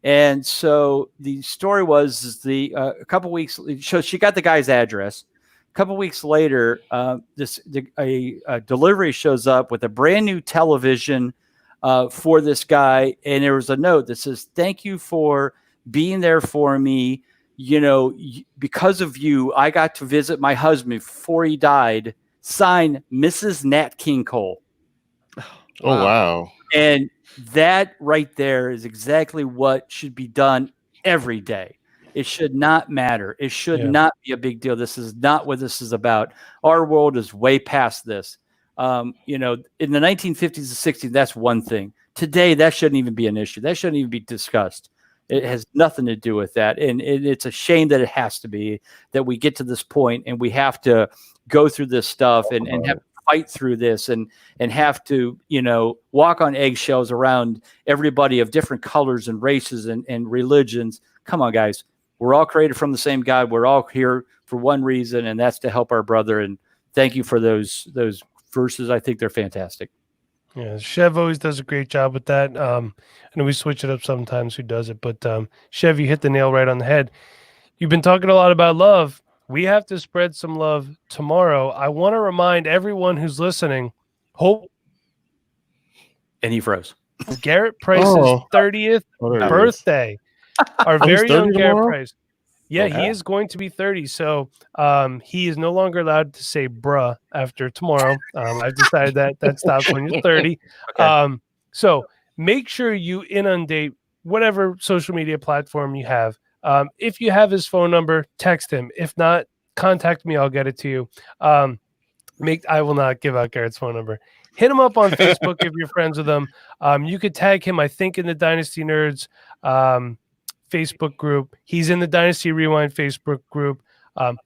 And so the story was a couple weeks, so she got the guy's address. A couple weeks later, a delivery shows up with a brand new television for this guy, and there was a note that says, "Thank you for being there for me. Because of you, I got to visit my husband before he died. Signed, Mrs. Nat King Cole." Oh, wow. And that right there is exactly what should be done every day. It should not matter. It should not be a big deal. This is not what this is about. Our world is way past this. In the 1950s and 60s, that's one thing. Today, that shouldn't even be an issue. That shouldn't even be discussed. It has nothing to do with that. And it's a shame that it has to be, that we get to this point and we have to go through this stuff and have to fight through this and have to, walk on eggshells around everybody of different colors and races and religions. Come on, guys. We're all created from the same God. We're all here for one reason, and that's to help our brother. And thank you for those verses. I think they're fantastic. Yeah, Chev always does a great job with that. I know we switch it up sometimes who does it, but Chev, you hit the nail right on the head. You've been talking a lot about love. We have to spread some love tomorrow. I want to remind everyone who's listening, and he froze. Garrett Price's 30th birthday. Our very young Garrett Price. Yeah, he is going to be 30. So he is no longer allowed to say bruh after tomorrow. I've decided that stops when you're 30. Okay. So make sure you inundate whatever social media platform you have. If you have his phone number, text him. If not, contact me. I'll get it to you. I will not give out Garrett's phone number. Hit him up on Facebook if you're friends with him. You could tag him, I think, in the Dynasty Nerds Facebook group. He's in the Dynasty Rewind Facebook group.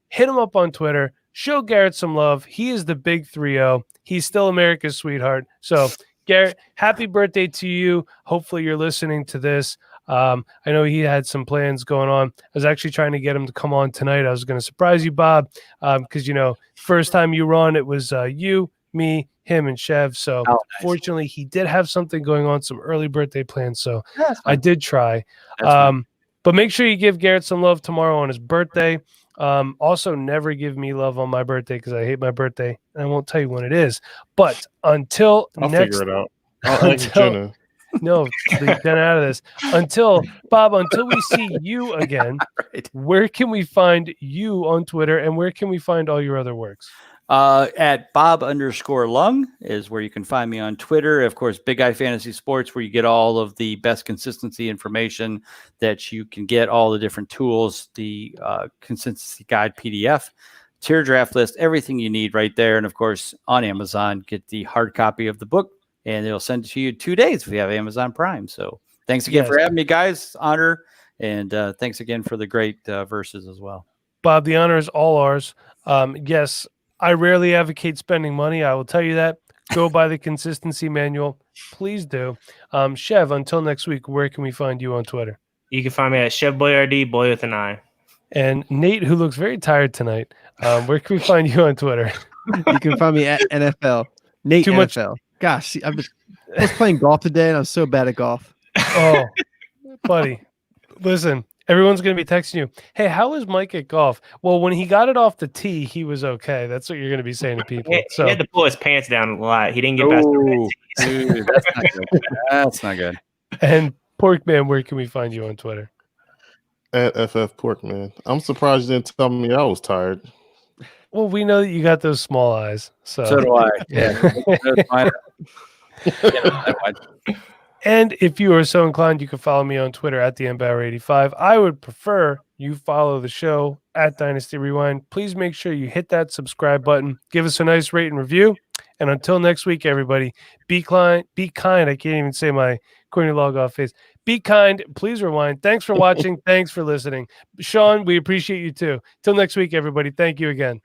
Hit him up on Twitter. Show Garrett some love. He is the big 3-0. He's still America's sweetheart. So, Garrett, happy birthday to you. Hopefully you're listening to this. I know he had some plans going on. I was actually trying to get him to come on tonight. I was going to surprise you, Bob, because, first time you were on, it was you, me, him, and Chev. So, fortunately, he did have something going on, some early birthday plans. So, I did try. But make sure you give Garrett some love tomorrow on his birthday. Also, never give me love on my birthday because I hate my birthday, and I won't tell you when it is. But until I'll figure it out. No, leave Ben out of this. Until we see you again, Where can we find you on Twitter, and where can we find all your other works? At Bob_Lung is where you can find me on Twitter. Of course, Big Guy Fantasy Sports, where you get all of the best consistency information that you can get, all the different tools, the consistency guide PDF, tier draft list, everything you need right there. And of course, on Amazon, get the hard copy of the book, and they'll send it to you 2 days if you have Amazon Prime. So thanks again for having me, guys. Honor. And thanks again for the great verses as well. Bob, the honor is all ours. Yes, I rarely advocate spending money. I will tell you that. Go buy the consistency manual. Please do. Chev, until next week, where can we find you on Twitter? You can find me at ChevBoyRD, boy with an I. And Nate, who looks very tired tonight, where can we find you on Twitter? You can find me at NFL. Nate Too NFL. Much. Gosh, I was playing golf today, and I'm so bad at golf. Oh, buddy. Listen. Everyone's going to be texting you, hey, how is Mike at golf? Well, when he got it off the tee, he was okay. That's what you're going to be saying to people. He had to pull his pants down a lot. He didn't get past the dude, that's not good. That's not good. And Porkman, where can we find you on Twitter? At FF Porkman. I'm surprised you didn't tell me I was tired. Well, we know that you got those small eyes. So do I. Yeah. And if you are so inclined, you can follow me on Twitter at TheEmpower85. I would prefer you follow the show at Dynasty Rewind. Please make sure you hit that subscribe button. Give us a nice rate and review. And until next week, everybody, be kind. I can't even say my corny log off face. Be kind. Please rewind. Thanks for watching. Thanks for listening. Sean, we appreciate you too. Till next week, everybody. Thank you again.